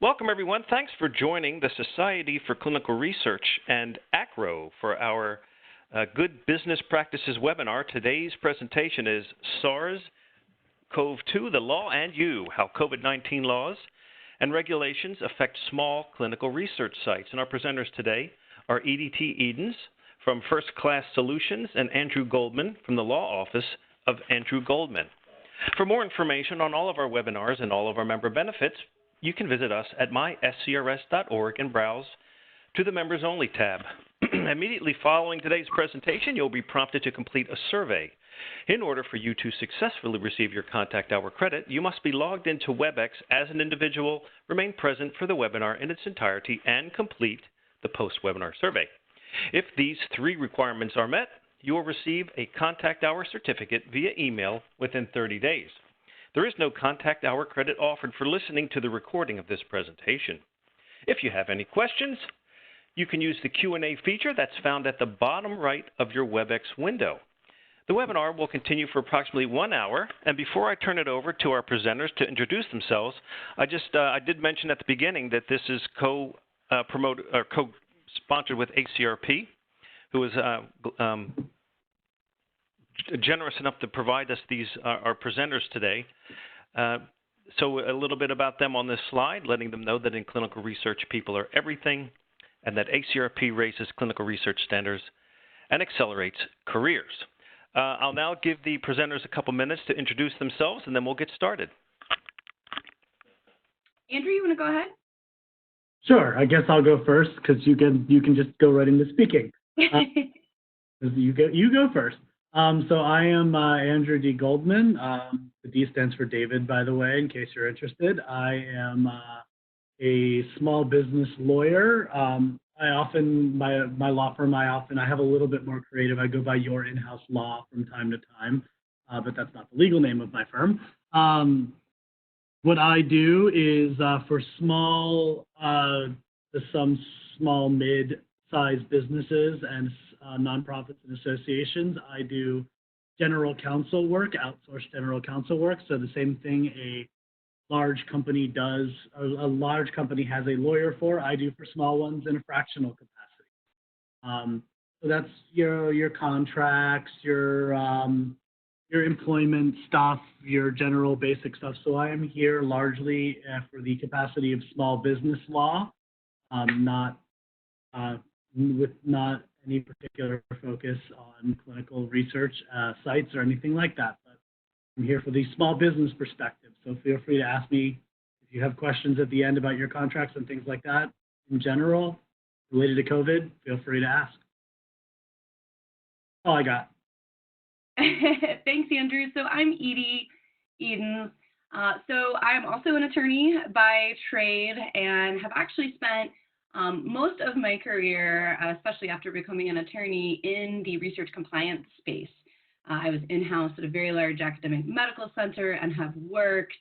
Welcome, everyone. Thanks for joining the Society for Clinical Research and ACRO for our Good Business Practices webinar. Today's presentation is SARS-CoV-2, the law and you, how COVID-19 laws and regulations affect small clinical research sites. And our presenters today are Edie Edens from First Class Solutions and Andrew Goldman from the Law Office of Andrew Goldman. For more information on all of our webinars and all of our member benefits, you can visit us at myscrs.org and browse to the Members Only tab. Immediately following today's presentation, you'll be prompted to complete a survey. In order for you to successfully receive your Contact Hour credit, you must be logged into WebEx as an individual, remain present for the webinar in its entirety, and complete the post-webinar survey. If these three requirements are met, you will receive a Contact Hour certificate via email within 30 days. There is no Contact Hour credit offered for listening to the recording of this presentation. If you have any questions, you can use the Q&A feature that's found at the bottom right of your WebEx window. The webinar will continue for approximately 1 hour, and before I turn it over to our presenters to introduce themselves, I did mention at the beginning that this is co-sponsored with ACRP, who is generous enough to provide us our presenters today. So a little bit about them on this slide, letting them know that in clinical research, people are everything, and that ACRP raises clinical research standards and accelerates careers. I'll now give the presenters a couple minutes to introduce themselves, and then we'll get started. Andrew, you want to go ahead? Sure. I guess I'll go first because you can just go right into speaking. You go first. So I am Andrew D. Goldman. The D stands for David, by the way, in case you're interested. I am a small business lawyer. My law firm, I have a little bit more creative. I go by Your In-House Law from time to time, but that's not the legal name of my firm. What I do is for some small mid-sized businesses and nonprofits and associations, I do general counsel work, outsourced general counsel work. So the same thing a large company does, a large company has a lawyer for, I do for small ones in a fractional capacity. So that's your contracts, your employment stuff, your general basic stuff. So I am here largely for the capacity of small business law, not any particular focus on clinical research sites or anything like that. But I'm here for the small business perspective. So feel free to ask me if you have questions at the end about your contracts and things like that. In general, related to COVID, feel free to ask. All I got. Thanks, Andrew. So I'm Edie Edens. So I'm also an attorney by trade and have actually spent most of my career, especially after becoming an attorney, in the research compliance space. I was in-house at a very large academic medical center and have worked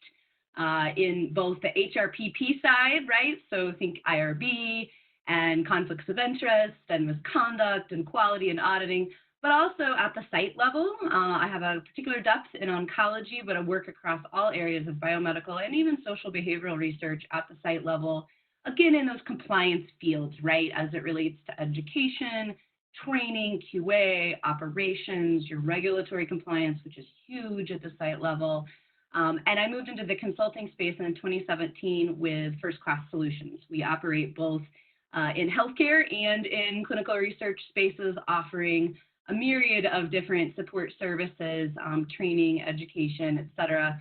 in both the HRPP side, right? So think IRB and conflicts of interest and misconduct and quality and auditing, but also at the site level. I have a particular depth in oncology, but I work across all areas of biomedical and even social behavioral research at the site level. Again, in those compliance fields, right, as it relates to education, training, QA, operations, your regulatory compliance, which is huge at the site level. And I moved into the consulting space in 2017 with First Class Solutions. We operate both in healthcare and in clinical research spaces, offering a myriad of different support services, training, education, et cetera.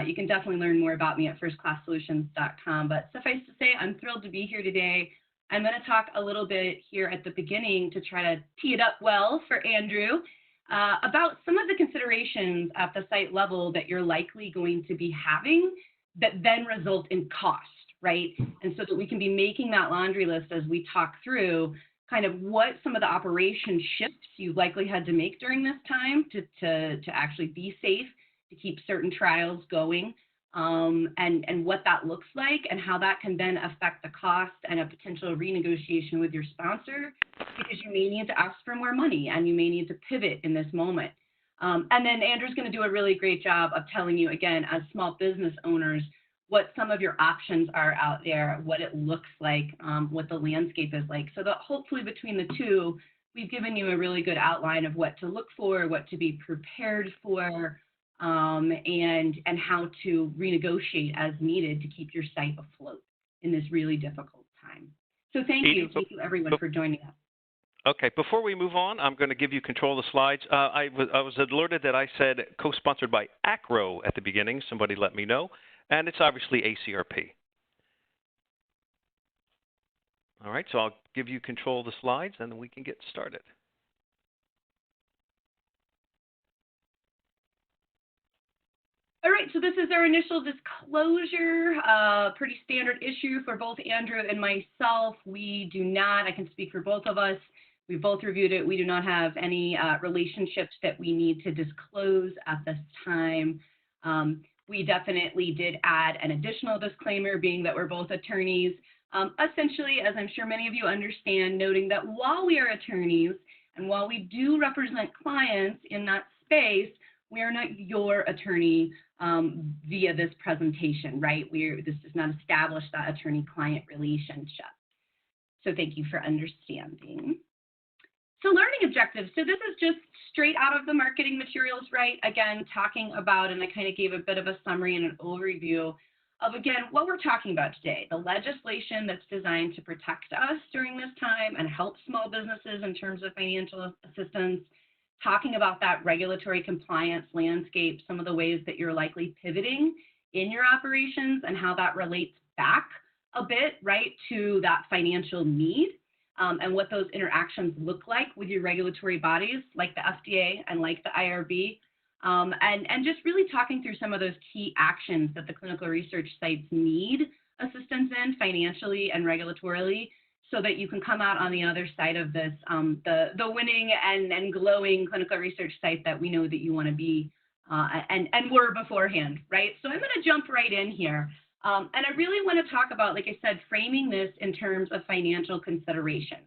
You can definitely learn more about me at firstclasssolutions.com, but suffice to say, I'm thrilled to be here today. I'm going to talk a little bit here at the beginning to try to tee it up well for Andrew about some of the considerations at the site level that you're likely going to be having that then result in cost, right? And so that we can be making that laundry list as we talk through kind of what some of the operation shifts you've likely had to make during this time to actually be safe, to keep certain trials going, and what that looks like and how that can then affect the cost and a potential renegotiation with your sponsor, because you may need to ask for more money and you may need to pivot in this moment. And then Andrew's going to do a really great job of telling you, again, as small business owners, what some of your options are out there, what it looks like, what the landscape is like, so that hopefully between the two, we've given you a really good outline of what to look for, what to be prepared for, and how to renegotiate as needed to keep your site afloat in this really difficult time. So thank you everyone for joining us. Okay, before we move on, I'm going to give you control of the slides. I was alerted that I said co-sponsored by ACRO at the beginning. Somebody let me know. And it's obviously ACRP. All right, so I'll give you control of the slides, and then we can get started. All right, so this is our initial disclosure, pretty standard issue for both Andrew and myself. We do not, I can speak for both of us, we both reviewed it. We do not have any relationships that we need to disclose at this time. We definitely did add an additional disclaimer, being that we're both attorneys. Essentially, as I'm sure many of you understand, noting that while we are attorneys and while we do represent clients in that space, we are not your attorney via this presentation, right? This does not establish that attorney-client relationship. So thank you for understanding. So learning objectives. So this is just straight out of the marketing materials, right? Again, talking about, and I kind of gave a bit of a summary and an overview of, again, what we're talking about today, the legislation that's designed to protect us during this time and help small businesses in terms of financial assistance, talking about that regulatory compliance landscape, some of the ways that you're likely pivoting in your operations and how that relates back a bit, right, to that financial need. And what those interactions look like with your regulatory bodies, like the FDA and like the IRB, and just really talking through some of those key actions that the clinical research sites need assistance in financially and regulatorily, so that you can come out on the other side of this, the winning and glowing clinical research site that we know that you want to be and were beforehand, right? So I'm going to jump right in here. And I really want to talk about, like I said, framing this in terms of financial considerations.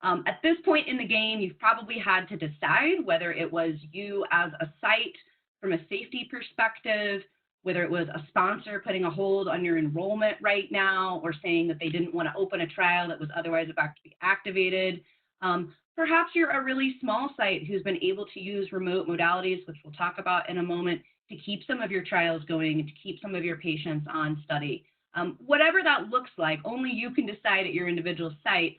At this point in the game, you've probably had to decide whether it was you as a site from a safety perspective, whether it was a sponsor putting a hold on your enrollment right now or saying that they didn't want to open a trial that was otherwise about to be activated. Perhaps you're a really small site who's been able to use remote modalities, which we'll talk about in a moment, to keep some of your trials going and to keep some of your patients on study. Whatever that looks like, only you can decide at your individual site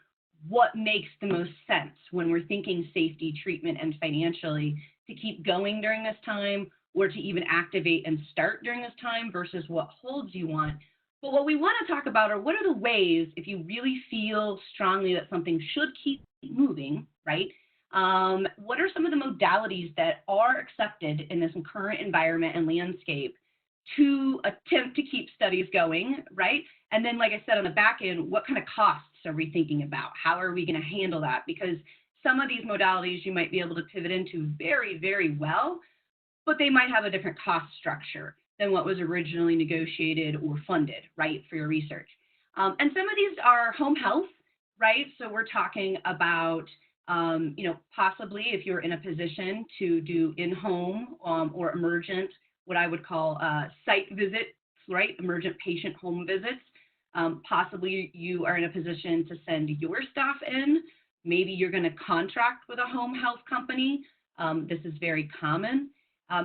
what makes the most sense when we're thinking safety, treatment, and financially to keep going during this time or to even activate and start during this time versus what holds you want. But what we want to talk about are what are the ways, if you really feel strongly that something should keep moving, right? What are some of the modalities that are accepted in this current environment and landscape to attempt to keep studies going, right? And then, like I said, on the back end, what kind of costs are we thinking about? How are we going to handle that? Because some of these modalities you might be able to pivot into very, very well, but they might have a different cost structure than what was originally negotiated or funded, right, for your research. And some of these are home health, right? So we're talking about possibly if you're in a position to do in-home or emergent, what I would call site visits, right? Emergent patient home visits. Possibly you are in a position to send your staff in. Maybe you're going to contract with a home health company. This is very common.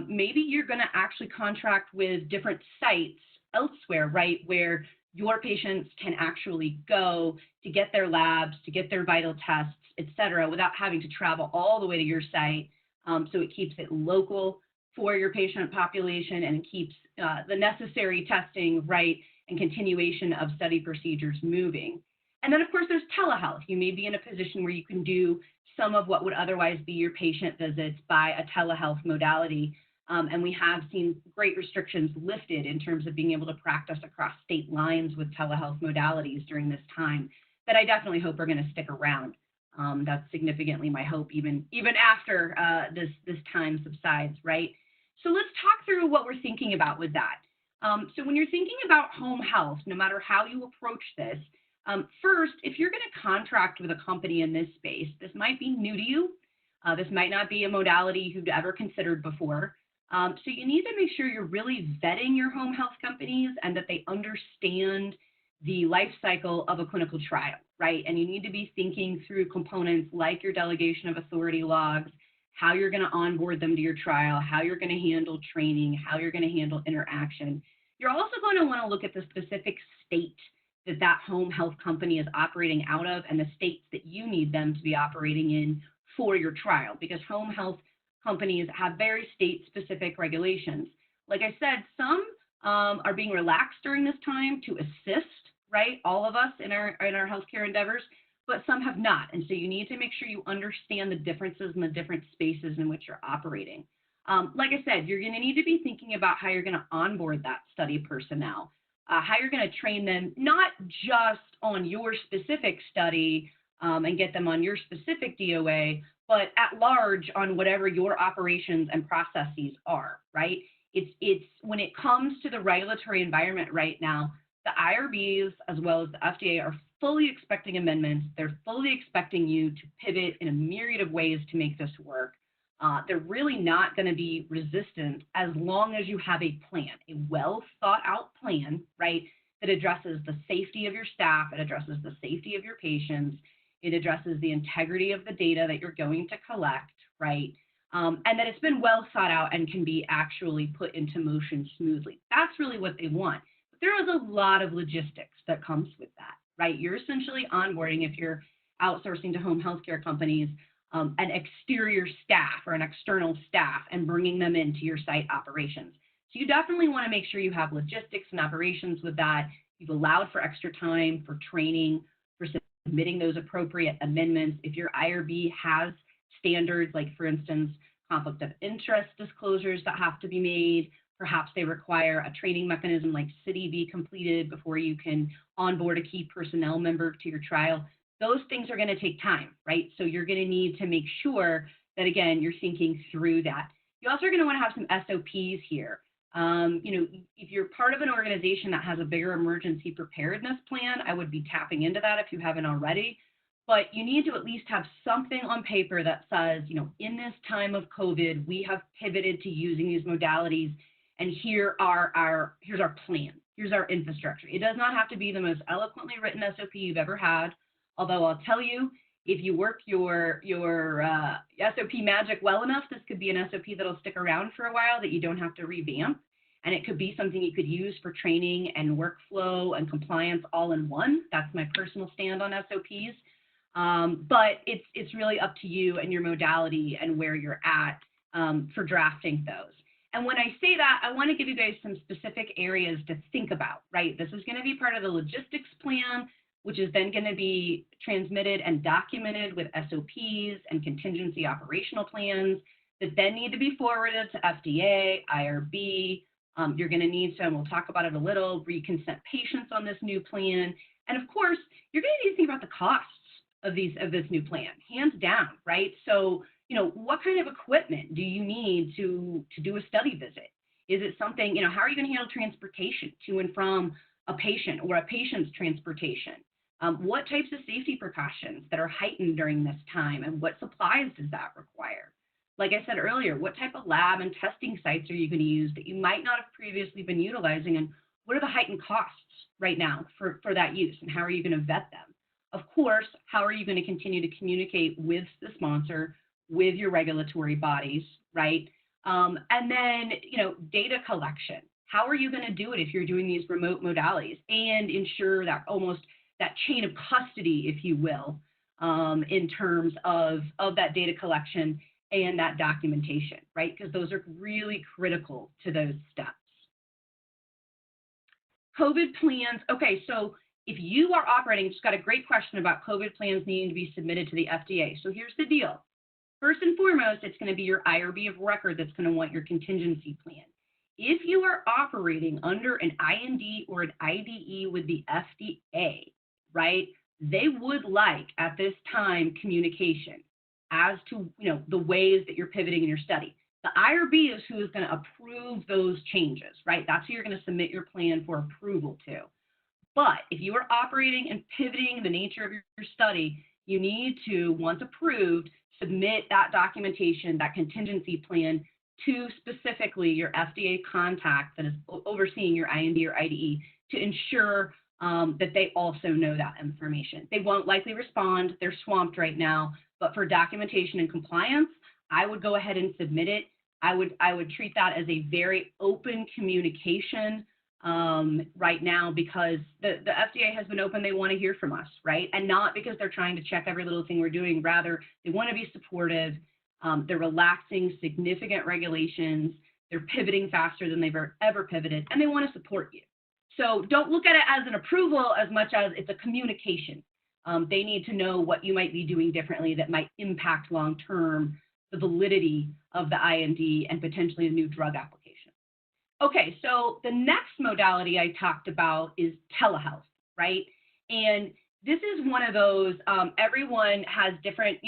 Maybe you're going to actually contract with different sites elsewhere, right, where your patients can actually go to get their labs, to get their vital tests, et cetera, without having to travel all the way to your site. So it keeps it local for your patient population and it keeps the necessary testing, right, and continuation of study procedures moving. And then, of course, there's telehealth. You may be in a position where you can do some of what would otherwise be your patient visits by a telehealth modality. And we have seen great restrictions lifted in terms of being able to practice across state lines with telehealth modalities during this time that I definitely hope are going to stick around. That's significantly my hope even after this time subsides, right? So let's talk through what we're thinking about with that. So when you're thinking about home health, no matter how you approach this, first, if you're going to contract with a company in this space, this might be new to you. This might not be a modality you've ever considered before. So you need to make sure you're really vetting your home health companies and that they understand the life cycle of a clinical trial, right? And you need to be thinking through components like your delegation of authority logs, how you're going to onboard them to your trial, how you're going to handle training, how you're going to handle interaction. You're also going to want to look at the specific state that that home health company is operating out of and the states that you need them to be operating in for your trial, because home health companies have very state-specific regulations. Like I said, some are being relaxed during this time to assist, right, all of us in our healthcare endeavors, but some have not. And so you need to make sure you understand the differences in the different spaces in which you're operating. Like I said, you're going to need to be thinking about how you're going to onboard that study personnel, how you're going to train them, not just on your specific study and get them on your specific DOA, but at large on whatever your operations and processes are, right? It's when it comes to the regulatory environment right now, the IRBs as well as the FDA are fully expecting amendments. They're fully expecting you to pivot in a myriad of ways to make this work. They're really not going to be resistant as long as you have a plan, a well thought out plan, right, that addresses the safety of your staff, it addresses the safety of your patients, it addresses the integrity of the data that you're going to collect, right, and that it's been well thought out and can be actually put into motion smoothly. That's really what they want. But there is a lot of logistics that comes with that, right? You're essentially onboarding, if you're outsourcing to home healthcare companies, an exterior staff or an external staff and bringing them into your site operations. So you definitely want to make sure you have logistics and operations with that. You've allowed for extra time for training, for submitting those appropriate amendments. If your IRB has standards, like for instance, conflict of interest disclosures that have to be made, perhaps they require a training mechanism like CITI be completed before you can onboard a key personnel member to your trial. Those things are going to take time, right? So you're going to need to make sure that, again, you're thinking through that. You also are going to want to have some SOPs here. If you're part of an organization that has a bigger emergency preparedness plan, I would be tapping into that if you haven't already. But you need to at least have something on paper that says, in this time of COVID, we have pivoted to using these modalities, and here's our plan. Here's our infrastructure. It does not have to be the most eloquently written SOP you've ever had. Although I'll tell you, if you work your SOP magic well enough, this could be an SOP that'll stick around for a while that you don't have to revamp. And it could be something you could use for training and workflow and compliance all in one. That's my personal stand on SOPs. But it's really up to you and your modality and where you're at for drafting those. And when I say that, I want to give you guys some specific areas to think about, right? This is going to be part of the logistics plan, which is then going to be transmitted and documented with SOPs and contingency operational plans that then need to be forwarded to FDA, IRB. You're going to need to, and we'll talk about it a little, re-consent patients on this new plan. And of course, you're going to need to think about the costs of this new plan, hands down, right? So, what kind of equipment do you need to do a study visit? Is it something, how are you going to handle transportation to and from a patient or a patient's transportation? What types of safety precautions that are heightened during this time, and what supplies does that require? Like I said earlier, what type of lab and testing sites are you going to use that you might not have previously been utilizing, and what are the heightened costs right now for that use, and how are you going to vet them? Of course, how are you going to continue to communicate with the sponsor, with your regulatory bodies, right? And then, data collection. How are you going to do it if you're doing these remote modalities and ensure that almost that chain of custody, if you will, in terms of that data collection and that documentation, right? Because those are really critical to those steps. COVID plans. Okay, so if you are operating, just got a great question about COVID plans needing to be submitted to the FDA. So here's the deal. First and foremost, it's going to be your IRB of record that's going to want your contingency plan. If you are operating under an IND or an IDE with the FDA, right, they would like at this time communication as to the ways that you're pivoting in your study. The IRB is who is going to approve those changes, right? That's who you're going to submit your plan for approval to. But if you are operating and pivoting the nature of your study, you need to, once approved, submit that documentation, that contingency plan to specifically your FDA contact that is overseeing your IND or IDE to ensure that they also know that information. They won't likely respond. They're swamped right now. But for documentation and compliance, I would go ahead and submit it. I would treat that as a very open communication right now, because the FDA has been open. They want to hear from us, right? And not because they're trying to check every little thing we're doing. Rather, they want to be supportive. They're relaxing significant regulations. They're pivoting faster than they've ever pivoted, and they want to support you. So don't look at it as an approval as much as it's a communication. They need to know what you might be doing differently that might impact long-term the validity of the IND and potentially a new drug application. Okay, so the next modality I talked about is telehealth, right? And this is one of those, everyone has different,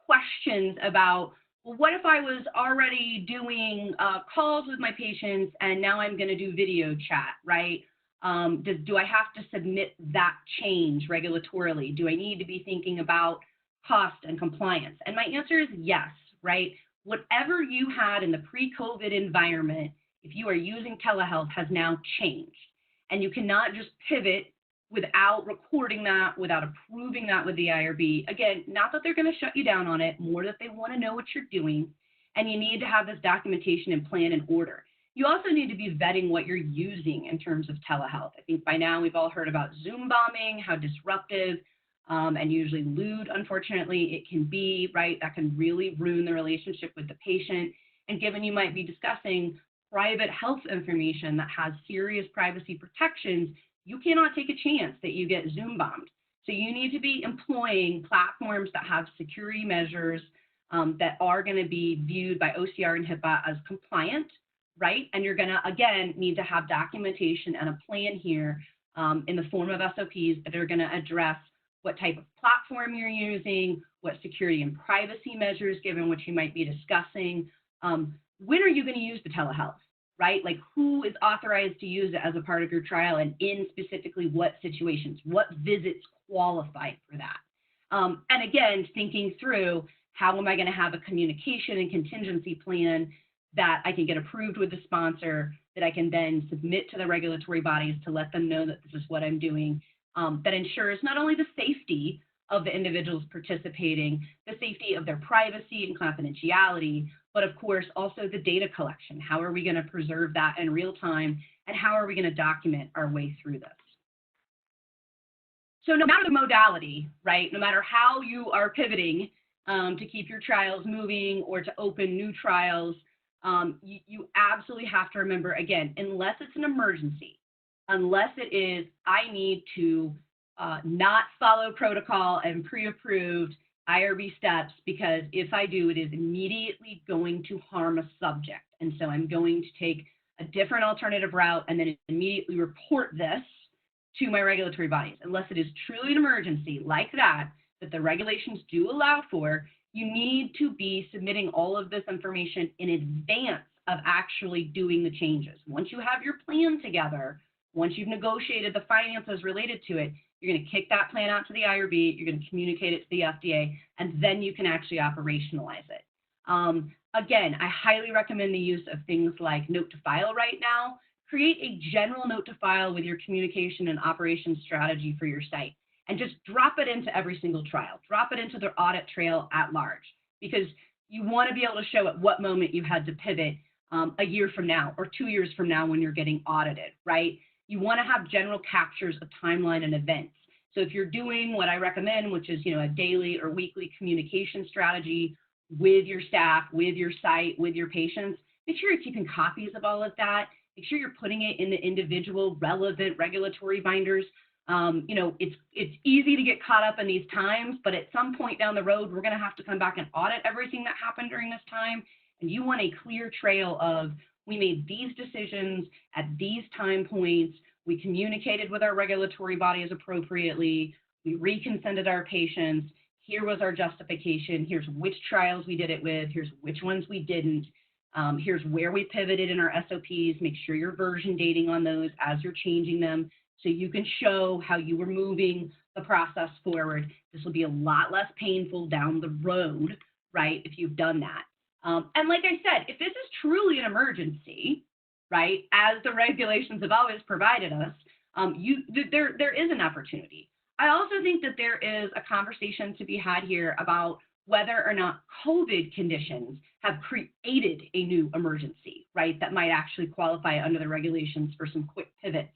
questions about, well, what if I was already doing calls with my patients and now I'm going to do video chat, right? Do I have to submit that change regulatorily? Do I need to be thinking about cost and compliance? And my answer is yes, right? Whatever you had in the pre-COVID environment, if you are using telehealth, has now changed. And you cannot just pivot without recording that, without approving that with the IRB. Again, not that they're going to shut you down on it, more that they want to know what you're doing. And you need to have this documentation and plan in order. You also need to be vetting what you're using in terms of telehealth. I think by now we've all heard about Zoom bombing, how disruptive and usually lewd, unfortunately, it can be, right? That can really ruin the relationship with the patient. And given you might be discussing private health information that has serious privacy protections, you cannot take a chance that you get Zoom bombed. So you need to be employing platforms that have security measures that are going to be viewed by OCR and HIPAA as compliant, right? And you're going to, again, need to have documentation and a plan here in the form of SOPs that are going to address what type of platform you're using, what security and privacy measures, given what you might be discussing. When are you going to use the telehealth, right? Like, who is authorized to use it as a part of your trial, and in specifically what situations, what visits qualify for that? And again, thinking through, how am I going to have a communication and contingency plan that I can get approved with the sponsor, that I can then submit to the regulatory bodies to let them know that this is what I'm doing, that ensures not only the safety of the individuals participating, the safety of their privacy and confidentiality, but of course also the data collection. How are we going to preserve that in real time, and how are we going to document our way through this? So no matter the modality, right, no matter how you are pivoting to keep your trials moving or to open new trials, you absolutely have to remember, again, unless it's an emergency, unless it is, I need to not follow protocol and pre-approved IRB steps, because if I do, it is immediately going to harm a subject. And so I'm going to take a different alternative route and then immediately report this to my regulatory bodies. Unless it is truly an emergency like that the regulations do allow for, you need to be submitting all of this information in advance of actually doing the changes. Once you have your plan together, once you've negotiated the finances related to it, you're going to kick that plan out to the IRB, you're going to communicate it to the FDA, and then you can actually operationalize it. Again, I highly recommend the use of things like Note to File right now. Create a general note to file with your communication and operations strategy for your site, and just drop it into every single trial. Drop it into their audit trail at large, because you want to be able to show at what moment you had to pivot a year from now or 2 years from now when you're getting audited, right? You want to have general captures of timeline and events. So if you're doing what I recommend, which is, a daily or weekly communication strategy with your staff, with your site, with your patients, make sure you're keeping copies of all of that. Make sure you're putting it in the individual relevant regulatory binders. It's easy to get caught up in these times, but at some point down the road, we're going to have to come back and audit everything that happened during this time. And you want a clear trail of, we made these decisions at these time points, we communicated with our regulatory bodies appropriately, we reconsented our patients, here was our justification, here's which trials we did it with, here's which ones we didn't, here's where we pivoted in our SOPs. Make sure you're version dating on those as you're changing them, so you can show how you were moving the process forward. This will be a lot less painful down the road, right, if you've done that. And like I said, if this is truly an emergency, right, as the regulations have always provided us, there is an opportunity. I also think that there is a conversation to be had here about whether or not COVID conditions have created a new emergency, right, that might actually qualify under the regulations for some quick pivots,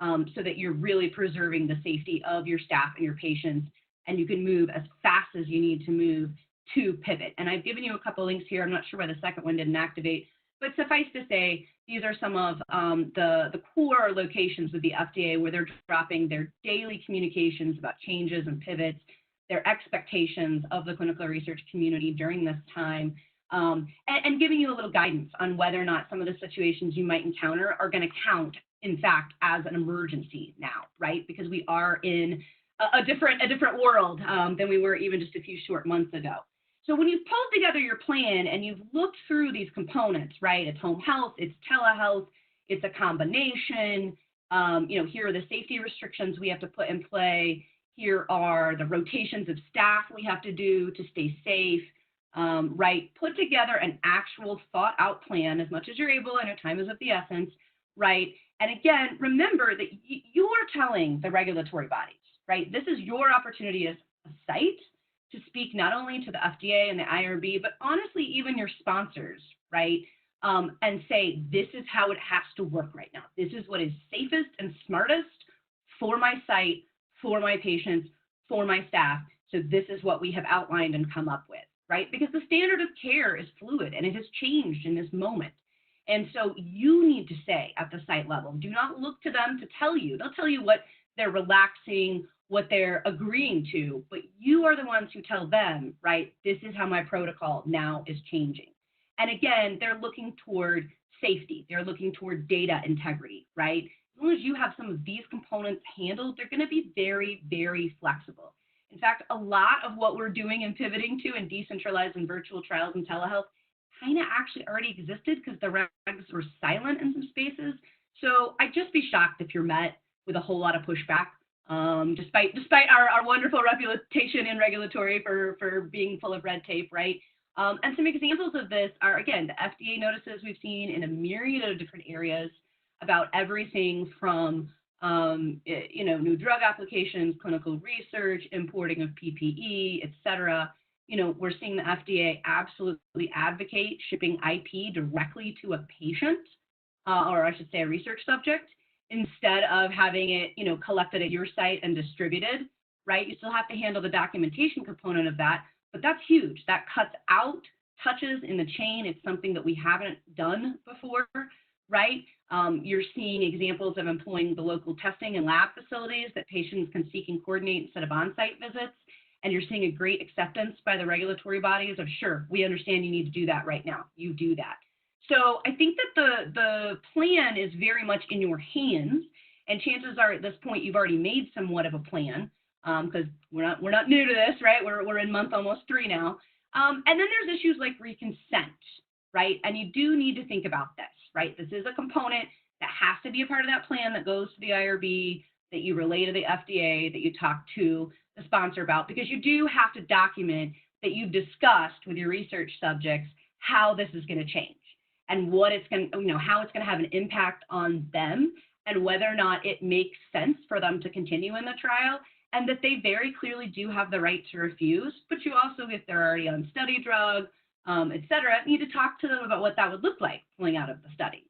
so that you're really preserving the safety of your staff and your patients, and you can move as fast as you need to move to pivot. And I've given you a couple links here. I'm not sure why the second one didn't activate, but suffice to say, these are some of the core locations with the FDA where they're dropping their daily communications about changes and pivots, their expectations of the clinical research community during this time, and giving you a little guidance on whether or not some of the situations you might encounter are going to count, in fact, as an emergency now, right? Because we are in a different world than we were even just a few short months ago. So when you've pulled together your plan and you've looked through these components, right? It's home health, it's telehealth, it's a combination. Here are the safety restrictions we have to put in play. Here are the rotations of staff we have to do to stay safe, right? Put together an actual thought out plan as much as you're able. I know time is of the essence, right? And again, remember that you are telling the regulatory bodies, right? This is your opportunity as a site to speak not only to the FDA and the IRB, but honestly, even your sponsors, right? And say, this is how it has to work right now. This is what is safest and smartest for my site, for my patients, for my staff. So this is what we have outlined and come up with, right? Because the standard of care is fluid and it has changed in this moment. And so you need to say at the site level, do not look to them to tell you. They'll tell you what they're relaxing, what they're agreeing to, but you are the ones who tell them, right, this is how my protocol now is changing. And again, they're looking toward safety. They're looking toward data integrity, right? As long as you have some of these components handled, they're going to be very, very flexible. In fact, a lot of what we're doing and pivoting to in decentralized and virtual trials and telehealth kind of actually already existed because the regs were silent in some spaces. So I'd just be shocked if you're met with a whole lot of pushback, despite our wonderful reputation in regulatory for being full of red tape, right? And some examples of this are, again, the FDA notices we've seen in a myriad of different areas about everything from, new drug applications, clinical research, importing of PPE, et cetera. We're seeing the FDA absolutely advocate shipping IP directly to a patient, or I should say a research subject, instead of having it, collected at your site and distributed, right? You still have to handle the documentation component of that, but that's huge. That cuts out touches in the chain. It's something that we haven't done before, right? You're seeing examples of employing the local testing and lab facilities that patients can seek and coordinate instead of on-site visits. And you're seeing a great acceptance by the regulatory bodies of, sure, we understand you need to do that right now. You do that. So I think that the plan is very much in your hands, and chances are at this point you've already made somewhat of a plan, because we're not new to this, right? We're in month almost 3 now. And then there's issues like reconsent, right? And you do need to think about this, right? This is a component that has to be a part of that plan that goes to the IRB, that you relay to the FDA, that you talk to the sponsor about, because you do have to document that you've discussed with your research subjects how this is going to change and what it's going to, how it's going to have an impact on them and whether or not it makes sense for them to continue in the trial, and that they very clearly do have the right to refuse. But you also, if they're already on study drug, et cetera, need to talk to them about what that would look like pulling out of the study,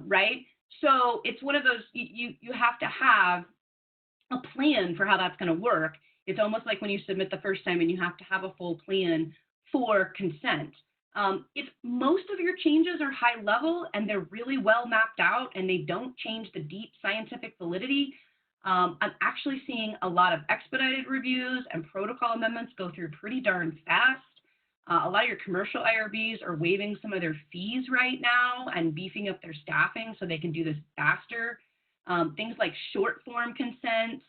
right? So it's one of those, you have to have a plan for how that's going to work. It's almost like when you submit the first time and you have to have a full plan for consent. If most of your changes are high level and they're really well mapped out and they don't change the deep scientific validity, I'm actually seeing a lot of expedited reviews and protocol amendments go through pretty darn fast. A lot of your commercial IRBs are waiving some of their fees right now and beefing up their staffing so they can do this faster. Things like short form consents,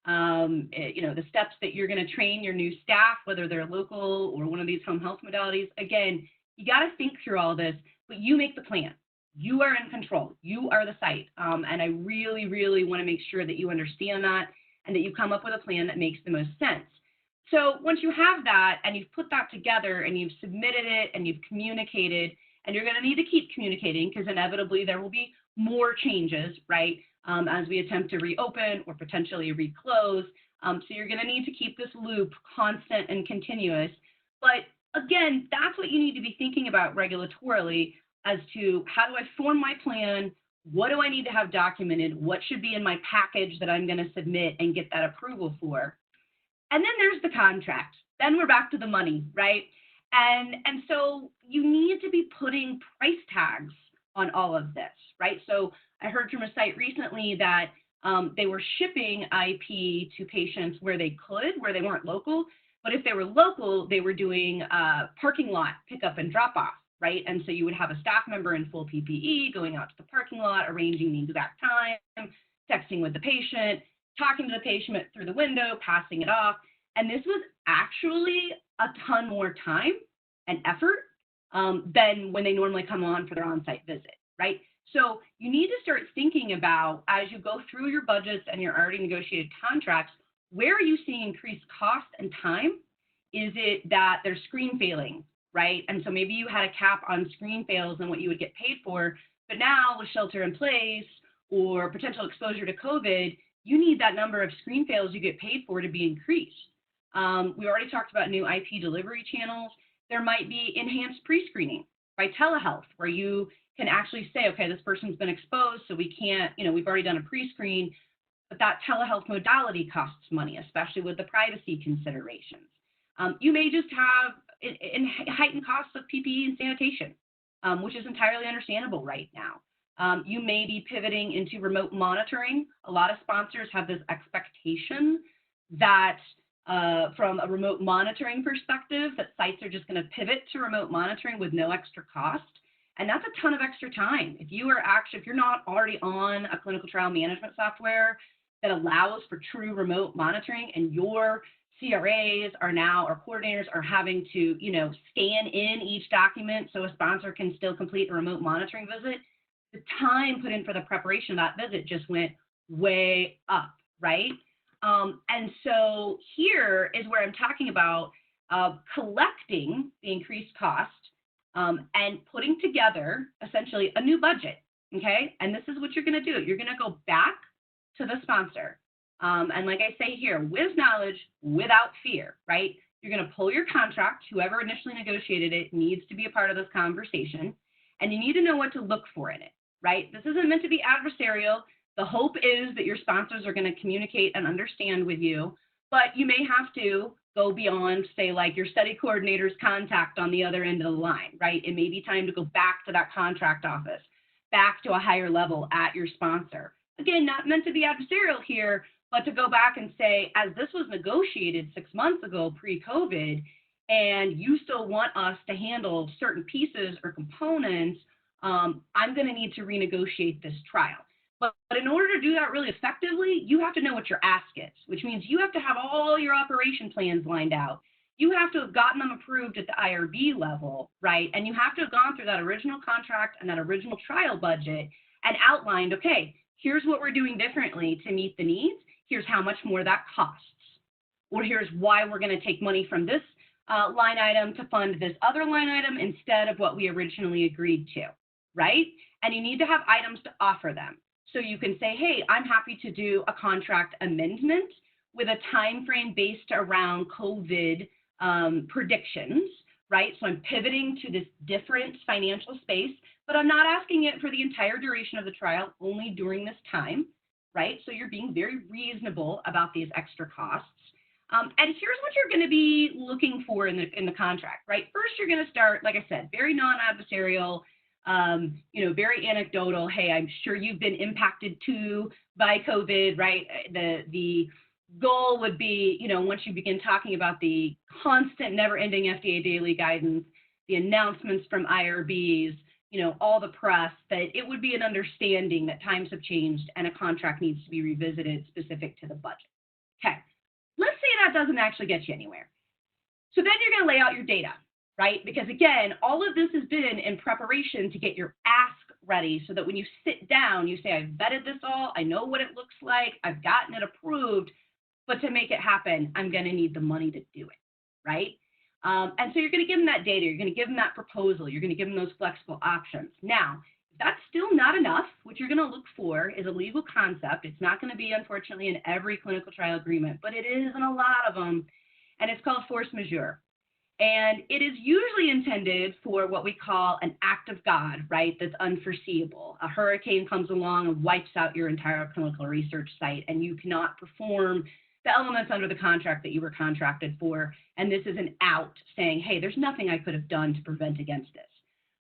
the steps that you're going to train your new staff, whether they're local or one of these home health modalities. Again, you got to think through all this, but you make the plan. You are in control. You are the site. And I really, really want to make sure that you understand that and that you come up with a plan that makes the most sense. So once you have that and you've put that together and you've submitted it and you've communicated, and you're going to need to keep communicating because inevitably there will be more changes, right, as we attempt to reopen or potentially reclose. So you're going to need to keep this loop constant and continuous. But again, that's what you need to be thinking about regulatorily as to how do I form my plan? What do I need to have documented? What should be in my package that I'm going to submit and get that approval for? And then there's the contract. Then we're back to the money, right? And so you need to be putting price tags on all of this, right? So I heard from a site recently that they were shipping IP to patients where they could, where they weren't local. But if they were local, they were doing parking lot pickup and drop off, right? And so you would have a staff member in full PPE going out to the parking lot, arranging the exact time, texting with the patient, talking to the patient through the window, passing it off. And this was actually a ton more time and effort than when they normally come on for their on-site visit, right? So you need to start thinking about, as you go through your budgets and your already negotiated contracts, where are you seeing increased cost and time? Is it that there's screen failing, right? And so maybe you had a cap on screen fails and what you would get paid for, but now with shelter in place or potential exposure to COVID, you need that number of screen fails you get paid for to be increased. We already talked about new IP delivery channels. There might be enhanced pre-screening by telehealth, where you can actually say, okay, this person's been exposed, so we can't, we've already done a pre-screen, but that telehealth modality costs money, especially with the privacy considerations. You may just have heightened costs of PPE and sanitation, which is entirely understandable right now. You may be pivoting into remote monitoring. A lot of sponsors have this expectation that from a remote monitoring perspective, that sites are just going to pivot to remote monitoring with no extra cost. And that's a ton of extra time. If you're not already on a clinical trial management software that allows for true remote monitoring, and your CRAs are now, or coordinators are having to, scan in each document so a sponsor can still complete a remote monitoring visit, the time put in for the preparation of that visit just went way up, right? And so here is where I'm talking about collecting the increased cost and putting together essentially a new budget, okay? And this is what you're going to do. You're going to go back to the sponsor. And like I say here, with knowledge, without fear, right? You're going to pull your contract. Whoever initially negotiated it needs to be a part of this conversation. And you need to know what to look for in it, right? This isn't meant to be adversarial. The hope is that your sponsors are going to communicate and understand with you, but you may have to go beyond, say, like your study coordinator's contact on the other end of the line, right? It may be time to go back to that contract office, back to a higher level at your sponsor. Again, not meant to be adversarial here, but to go back and say, as this was negotiated 6 months ago pre-COVID, and you still want us to handle certain pieces or components, I'm going to need to renegotiate this trial. But in order to do that really effectively, you have to know what your ask is, which means you have to have all your operation plans lined out. You have to have gotten them approved at the IRB level, right? And you have to have gone through that original contract and that original trial budget and outlined, okay, here's what we're doing differently to meet the needs. Here's how much more that costs. Or here's why we're going to take money from this line item to fund this other line item instead of what we originally agreed to, right? And you need to have items to offer them. So you can say, hey, I'm happy to do a contract amendment with a time frame based around COVID predictions, right? So I'm pivoting to this different financial space, but I'm not asking it for the entire duration of the trial, only during this time, right? So you're being very reasonable about these extra costs. And here's what you're going to be looking for in the contract, right? First, you're going to start, like I said, very non-adversarial, very anecdotal. Hey, I'm sure you've been impacted too by COVID, right? The goal would be, once you begin talking about the constant, never-ending FDA daily guidance, the announcements from IRBs, all the press, that it would be an understanding that times have changed and a contract needs to be revisited specific to the budget. Okay, let's say that doesn't actually get you anywhere. So then you're going to lay out your data, right? Because again, all of this has been in preparation to get your ask ready so that when you sit down, you say, I've vetted this all, I know what it looks like, I've gotten it approved, but to make it happen, I'm going to need the money to do it, right? And so you're going to give them that data, you're going to give them that proposal, you're going to give them those flexible options. Now, if that's still not enough, what you're going to look for is a legal concept. It's not going to be, unfortunately, in every clinical trial agreement, but it is in a lot of them, and it's called force majeure. And it is usually intended for what we call an act of God, right, that's unforeseeable. A hurricane comes along and wipes out your entire clinical research site, and you cannot perform the elements under the contract that you were contracted for, and this is an out saying, hey, there's nothing I could have done to prevent against this.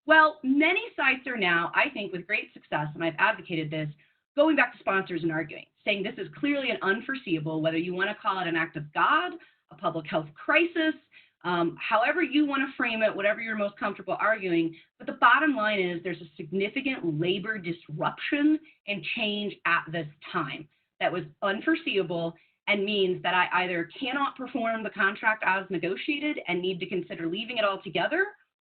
Well, many sites are now, I think with great success, and I've advocated this, going back to sponsors and arguing, saying this is clearly an unforeseeable, whether you want to call it an act of God, a public health crisis, however you want to frame it, whatever you're most comfortable arguing, but the bottom line is there's a significant labor disruption and change at this time that was unforeseeable and means that I either cannot perform the contract as negotiated and need to consider leaving it altogether,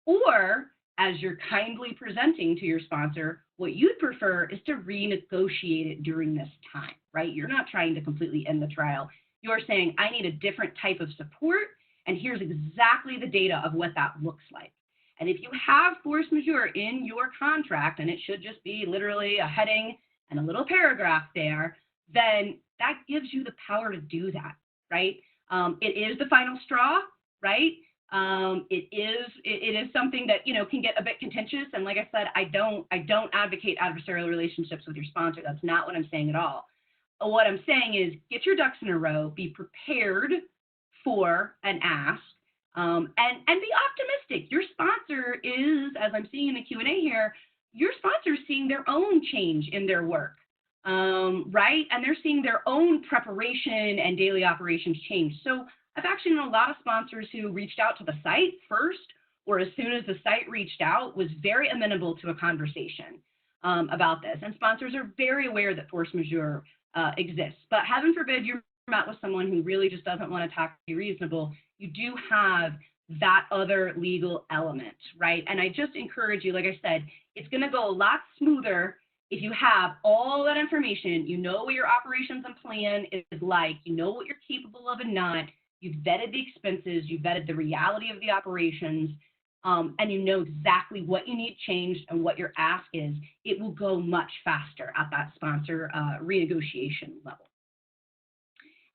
or as you're kindly presenting to your sponsor, what you'd prefer is to renegotiate it during this time, right? You're not trying to completely end the trial. You're saying, I need a different type of support, and here's exactly the data of what that looks like. And if you have force majeure in your contract, and it should just be literally a heading and a little paragraph there, then that gives you the power to do that, right? It is the final straw, right? It is something that, you know, can get a bit contentious. And like I said, I don't advocate adversarial relationships with your sponsor. That's not what I'm saying at all. What I'm saying is get your ducks in a row, be prepared for an ask, and be optimistic. Your sponsor is, as I'm seeing in the Q&A here, your sponsor is seeing their own change in their work, right? And they're seeing their own preparation and daily operations change. So I've actually known a lot of sponsors who reached out to the site first, or as soon as the site reached out, was very amenable to a conversation about this. And sponsors are very aware that force majeure exists. But heaven forbid you're met with someone who really just doesn't want to talk to be reasonable, you do have that other legal element, right? And I just encourage you, like I said, it's going to go a lot smoother if you have all that information. You know what your operations and plan is like, you know what you're capable of and not, you've vetted the expenses, you've vetted the reality of the operations, and you know exactly what you need changed and what your ask is. It will go much faster at that sponsor renegotiation level.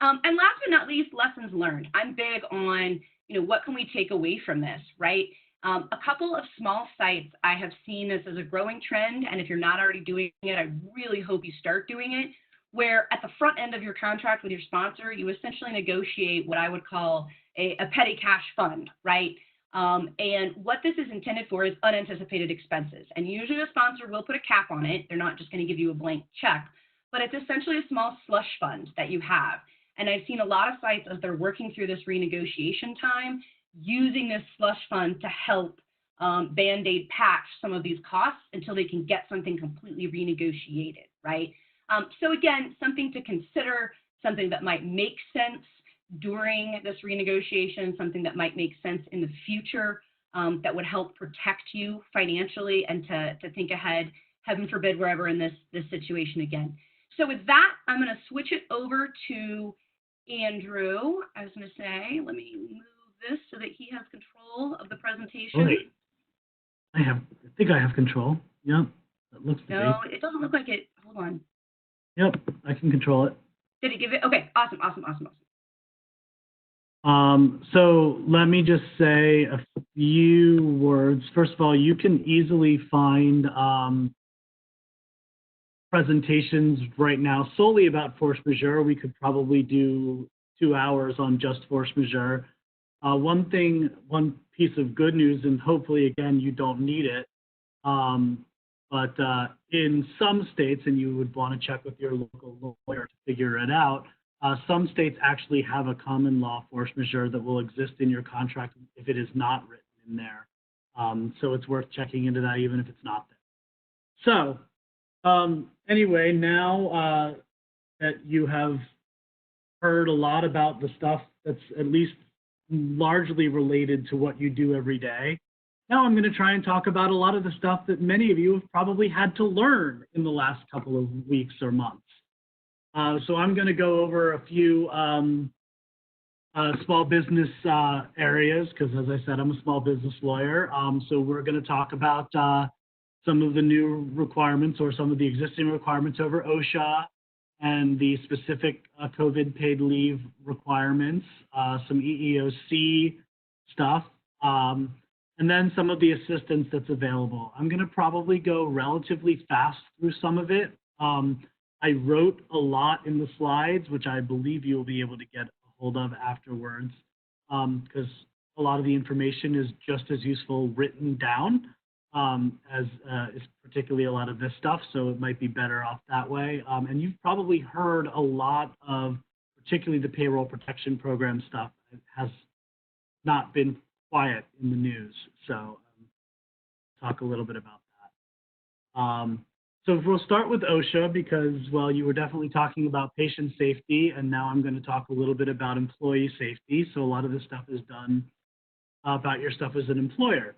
And last but not least, lessons learned. I'm big on, you know, what can we take away from this, right? A couple of small sites, I have seen this as a growing trend, and if you're not already doing it, I really hope you start doing it, where at the front end of your contract with your sponsor, you essentially negotiate what I would call a petty cash fund, right? And what this is intended for is unanticipated expenses. And usually the sponsor will put a cap on it. They're not just going to give you a blank check, but it's essentially a small slush fund that you have. And I've seen a lot of sites as they're working through this renegotiation time, using this slush fund to help Band-Aid patch some of these costs until they can get something completely renegotiated, right? So again, something to consider, something that might make sense during this renegotiation, something that might make sense in the future, that would help protect you financially and to think ahead, heaven forbid we're ever in this situation again. So with that, I'm going to switch it over to Andrew. I was going to say, let me move this so that he has control of the presentation. Right. I think I have control. Yep. That looks to No, it doesn't look like it. Hold on. Yep, I can control it. Did it give it? Okay, awesome. So let me just say a few words. First of all, you can easily find presentations right now solely about force majeure. We could probably do 2 hours on just force majeure. One piece of good news, and hopefully, again, you don't need it, but in some states, and you would want to check with your local lawyer to figure it out, some states actually have a common law force majeure that will exist in your contract if it is not written in there. So it's worth checking into that even if it's not there. So anyway, now that you have heard a lot about the stuff that's at least largely related to what you do every day, now I'm going to try and talk about a lot of the stuff that many of you have probably had to learn in the last couple of weeks or months. So I'm going to go over a few small business areas because, as I said, I'm a small business lawyer. So we're going to talk about some of the new requirements or some of the existing requirements over OSHA and the specific COVID paid leave requirements, some EEOC stuff, and then some of the assistance that's available. I'm going to probably go relatively fast through some of it. I wrote a lot in the slides, which I believe you'll be able to get a hold of afterwards, because a lot of the information is just as useful written down as is particularly a lot of this stuff, so it might be better off that way. And you've probably heard a lot of, particularly the payroll protection program stuff. It has not been quiet in the news, so talk a little bit about that. So we'll start with OSHA because, well, you were definitely talking about patient safety, and now I'm going to talk a little bit about employee safety. So a lot of this stuff is done about your stuff as an employer.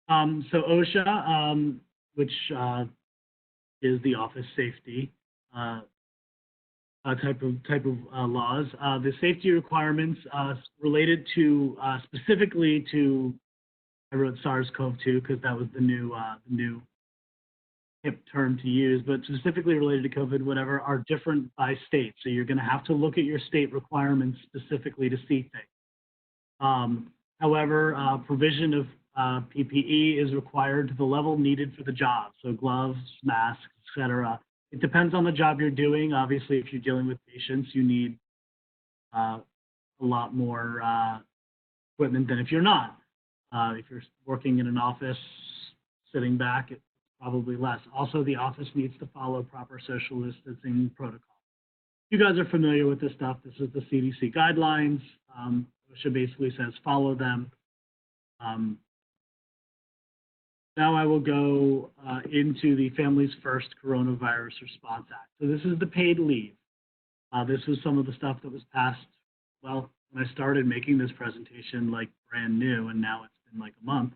So OSHA, which is the office safety type of laws, the safety requirements related to specifically to, I wrote SARS-CoV-2 because that was the new hip term to use, but specifically related to COVID, whatever, are different by state. So you're going to have to look at your state requirements specifically to see things. However, provision of PPE is required to the level needed for the job. So gloves, masks, etc. It depends on the job you're doing. Obviously, if you're dealing with patients, you need a lot more equipment than if you're not. If you're working in an office, sitting back, it's probably less. Also, the office needs to follow proper social distancing protocol. You guys are familiar with this stuff. This is the CDC guidelines. OSHA basically says follow them. Now I will go into the Families First Coronavirus Response Act. So this is the paid leave. This was some of the stuff that was passed, well, when I started making this presentation, like brand new, and now it's been like a month.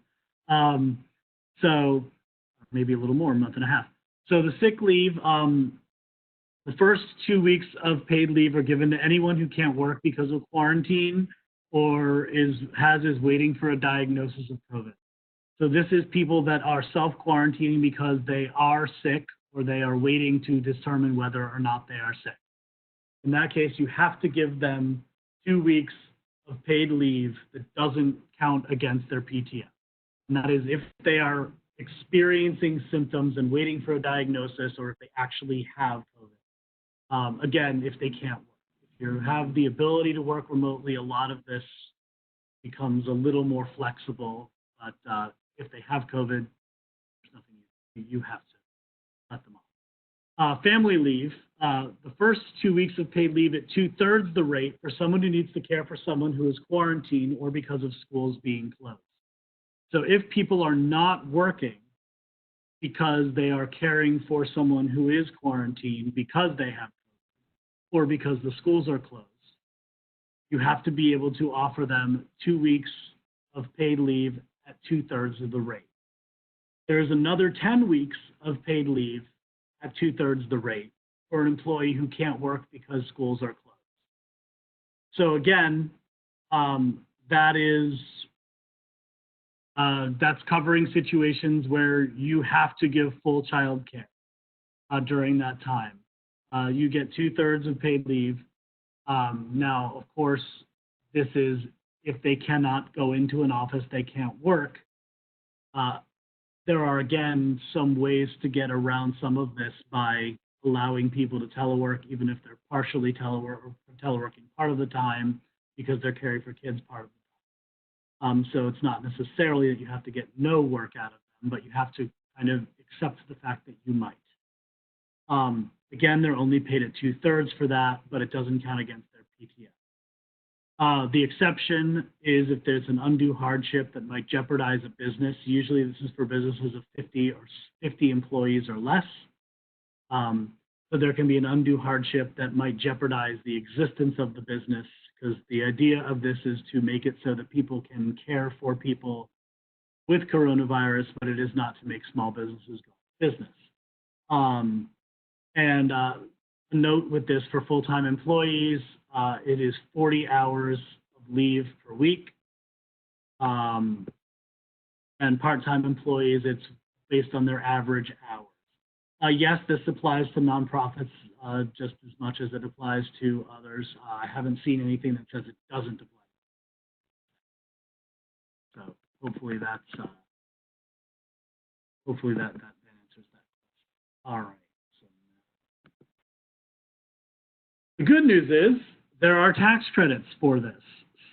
So maybe a little more, a month and a half. So the sick leave, the first 2 weeks of paid leave are given to anyone who can't work because of quarantine or is waiting for a diagnosis of COVID. So this is people that are self-quarantining because they are sick or they are waiting to determine whether or not they are sick. In that case, you have to give them 2 weeks of paid leave that doesn't count against their PTO. And that is if they are experiencing symptoms and waiting for a diagnosis or if they actually have COVID. Again, if they can't work. If you have the ability to work remotely, a lot of this becomes a little more flexible, but if they have COVID, there's nothing you have to let them off. Family leave, the first 2 weeks of paid leave at 2/3 the rate for someone who needs to care for someone who is quarantined or because of schools being closed. So if people are not working because they are caring for someone who is quarantined because they have COVID or because the schools are closed, you have to be able to offer them 2 weeks of paid leave at 2/3 of the rate. There is another 10 weeks of paid leave at 2/3 the rate for an employee who can't work because schools are closed. So again, that's covering situations where you have to give full child care during that time. You get 2/3 of paid leave. Now, of course, this is if they cannot go into an office, they can't work. There are, again, some ways to get around some of this by allowing people to telework, even if they're partially teleworking part of the time because they're caring for kids part of the time. So it's not necessarily that you have to get no work out of them, but you have to kind of accept the fact that you might. Again, they're only paid at 2/3 for that, but it doesn't count against their PTO. The exception is if there's an undue hardship that might jeopardize a business. Usually this is for businesses of 50 employees or less. So there can be an undue hardship that might jeopardize the existence of the business, because the idea of this is to make it so that people can care for people with coronavirus, but it is not to make small businesses go out of business. a note with this for full-time employees, it is 40 hours of leave per week. And part-time employees, it's based on their average hours. Yes, this applies to nonprofits just as much as it applies to others. I haven't seen anything that says it doesn't apply. So hopefully that answers that. All right. So the good news is there are tax credits for this.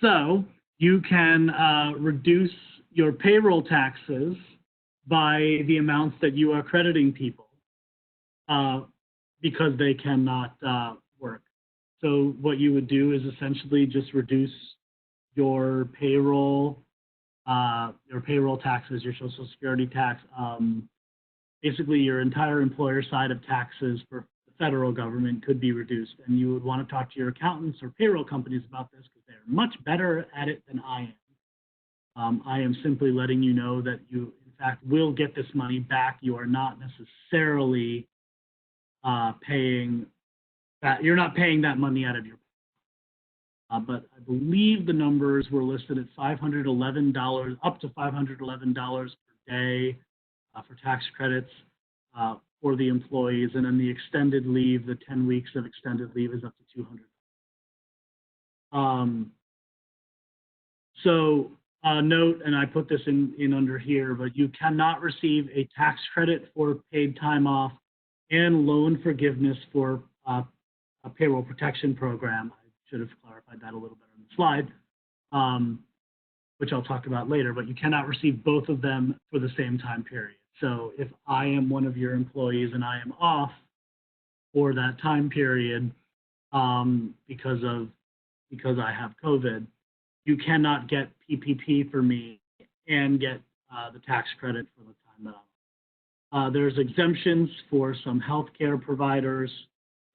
So you can reduce your payroll taxes by the amounts that you are crediting people because they cannot work. So what you would do is essentially just reduce your payroll taxes, your Social Security tax, basically your entire employer side of taxes for the federal government could be reduced. And you would want to talk to your accountants or payroll companies about this because they're much better at it than I am. I am simply letting you know that you, in fact, will get this money back. You are not necessarily paying that. You're not paying that money out of your but I believe the numbers were listed at $511, up to $511 per day for tax credits for the employees. And then the extended leave, the 10 weeks of extended leave is up to $200. So note, and I put this in under here, but you cannot receive a tax credit for paid time off and loan forgiveness for a payroll protection program. Should have clarified that a little better in the slide, which I'll talk about later, but you cannot receive both of them for the same time period. So if I am one of your employees and I am off for that time period because I have COVID, you cannot get PPP for me and get the tax credit for the time that I'm off. There's exemptions for some healthcare providers.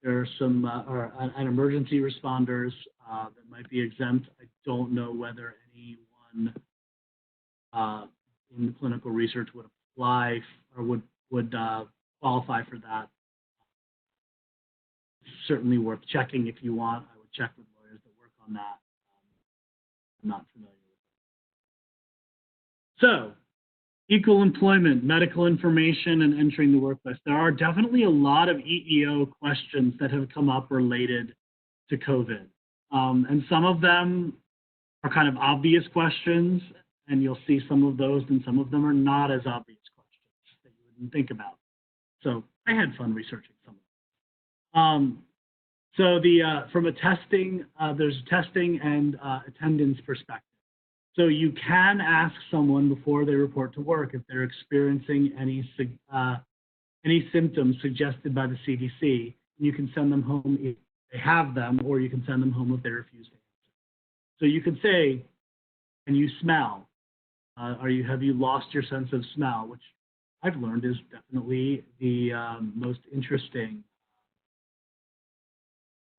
There are some and emergency responders that might be exempt. I don't know whether anyone in the clinical research would apply or would qualify for that. It's certainly worth checking if you want. I would check with lawyers that work on that. I'm not familiar with it. So, equal employment, medical information, and entering the workplace. There are definitely a lot of EEO questions that have come up related to COVID. And some of them are kind of obvious questions, and you'll see some of those, and some of them are not as obvious questions that you wouldn't think about. So I had fun researching some of them. So from a testing, there's a testing and attendance perspective. So you can ask someone before they report to work if they're experiencing any symptoms suggested by the CDC. You can send them home if they have them, or you can send them home if they refuse to answer. So you could say, "Can you smell? Have you lost your sense of smell?" Which I've learned is definitely the most interesting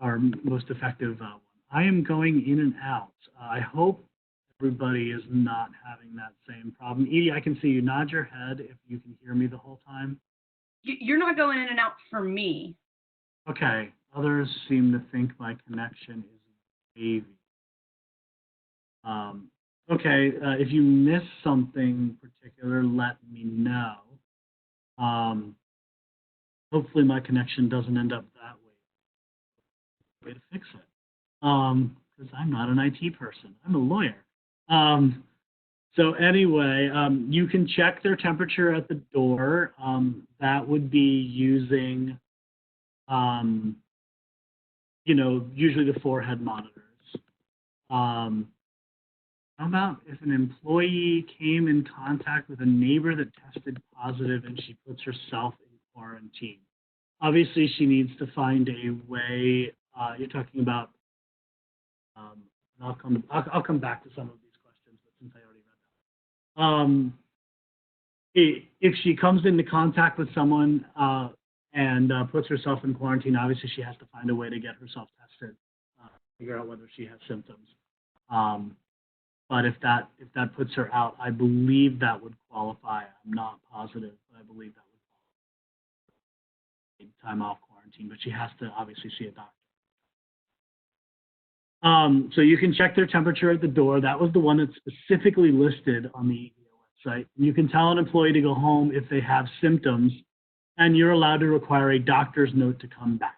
or most effective one. I am going in and out. I hope everybody is not having that same problem. Edie, I can see you nod your head if you can hear me the whole time. You're not going in and out for me. Okay. Others seem to think my connection is wavy. Okay. If you miss something particular, let me know. Hopefully my connection doesn't end up that way. Way to fix it. Because I'm not an IT person. I'm a lawyer. So anyway, you can check their temperature at the door. That would be using, usually the forehead monitors. How about if an employee came in contact with a neighbor that tested positive and she puts herself in quarantine? Obviously, she needs to find a way. You're talking about. I'll come back to some of these questions, but since I already read that. If she comes into contact with someone and puts herself in quarantine, obviously she has to find a way to get herself tested, figure out whether she has symptoms. But if that puts her out, I believe that would qualify. I'm not positive, but I believe that would qualify. Time off quarantine. quarantine, but she has to obviously see a doctor. So you can check their temperature at the door. That was the one that's specifically listed on the EEO website. You can tell an employee to go home if they have symptoms, and you're allowed to require a doctor's note to come back.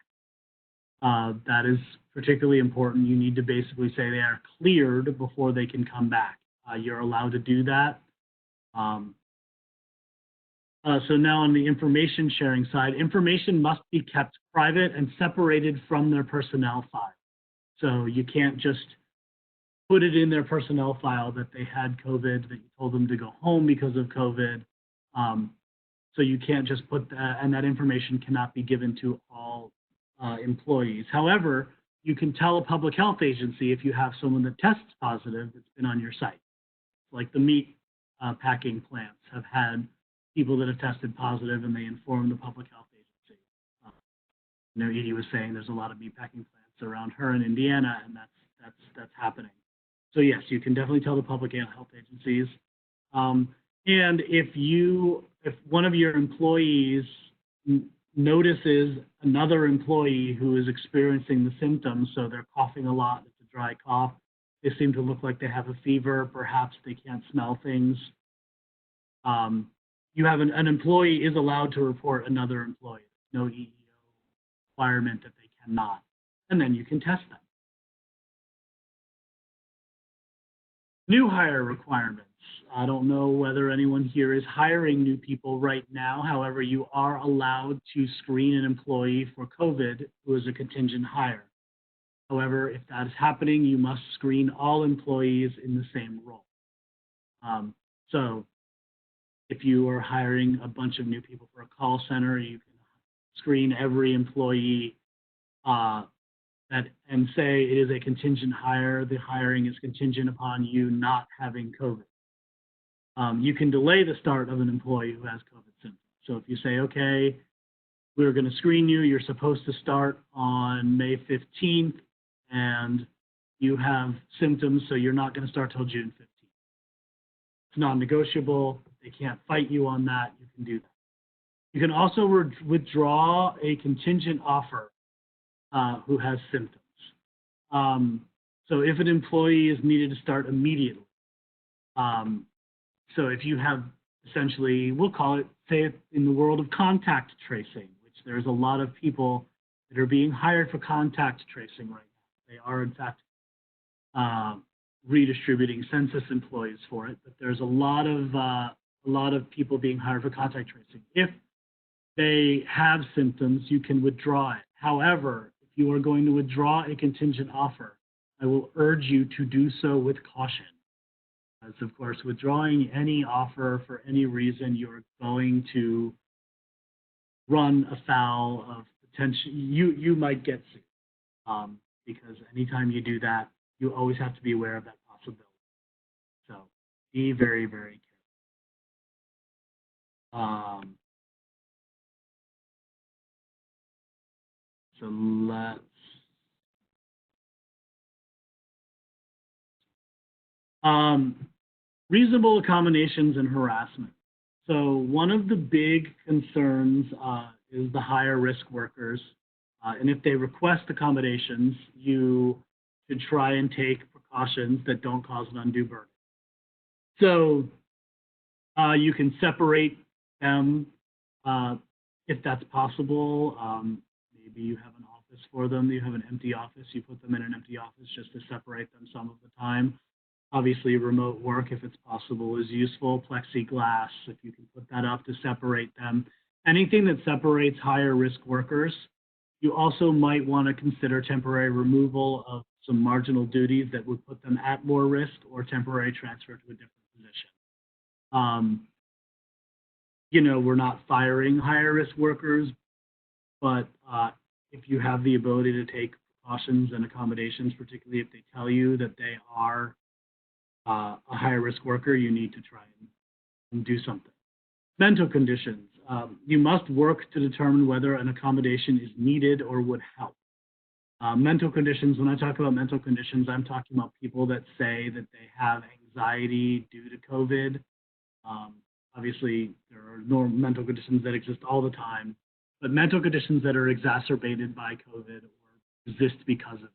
That is particularly important. You need to basically say they are cleared before they can come back. You're allowed to do that. So now on the information sharing side, information must be kept private and separated from their personnel file. So you can't just put it in their personnel file that they had COVID, that you told them to go home because of COVID. So you can't just put that, and that information cannot be given to all employees. However, you can tell a public health agency if you have someone that tests positive that's been on your site. Like the meat packing plants have had people that have tested positive, and they inform the public health agency. Edie was saying there's a lot of meat packing plants around her in Indiana, and that's happening. So yes, you can definitely tell the public health agencies. And if one of your employees notices another employee who is experiencing the symptoms, so they're coughing a lot, it's a dry cough, they seem to look like they have a fever, perhaps they can't smell things, you have an employee is allowed to report another employee. No EEO requirement that they cannot. And then you can test them. New hire requirements. I don't know whether anyone here is hiring new people right now. However, you are allowed to screen an employee for COVID who is a contingent hire. However, if that is happening, you must screen all employees in the same role. So if you are hiring a bunch of new people for a call center, you can screen every employee and say it is a contingent hire. The hiring is contingent upon you not having COVID. You can delay the start of an employee who has COVID symptoms. So if you say, okay, we're going to screen you, you're supposed to start on May 15th, and you have symptoms, so you're not going to start till June 15th. It's non-negotiable. They can't fight you on that. You can do that. You can also withdraw a contingent offer who has symptoms. So if an employee is needed to start immediately, so if you have essentially, we'll call it, say in the world of contact tracing, which there's a lot of people that are being hired for contact tracing right now. They are in fact redistributing census employees for it, but there's a lot of people being hired for contact tracing. If they have symptoms, you can withdraw it. However, if you are going to withdraw a contingent offer, I will urge you to do so with caution. As of course, withdrawing any offer for any reason, you're going to run afoul of potential. You might get sued because anytime you do that, you always have to be aware of that possibility. So be very, very careful. So let's. Reasonable accommodations and harassment. So one of the big concerns is the higher risk workers. And if they request accommodations, you should try and take precautions that don't cause an undue burden. So you can separate them if that's possible. Maybe you have an office for them. You have an empty office. You put them in an empty office just to separate them some of the time. Obviously, remote work, if it's possible, is useful. Plexiglass, if you can put that up to separate them. Anything that separates higher risk workers. You also might want to consider temporary removal of some marginal duties that would put them at more risk, or temporary transfer to a different position. We're not firing higher risk workers, but if you have the ability to take precautions and accommodations, particularly if they tell you that they are a higher risk worker, you need to try and do something. Mental conditions. You must work to determine whether an accommodation is needed or would help. Mental conditions, when I talk about mental conditions, I'm talking about people that say that they have anxiety due to COVID. Obviously, there are mental conditions that exist all the time. but mental conditions that are exacerbated by COVID or exist because of it.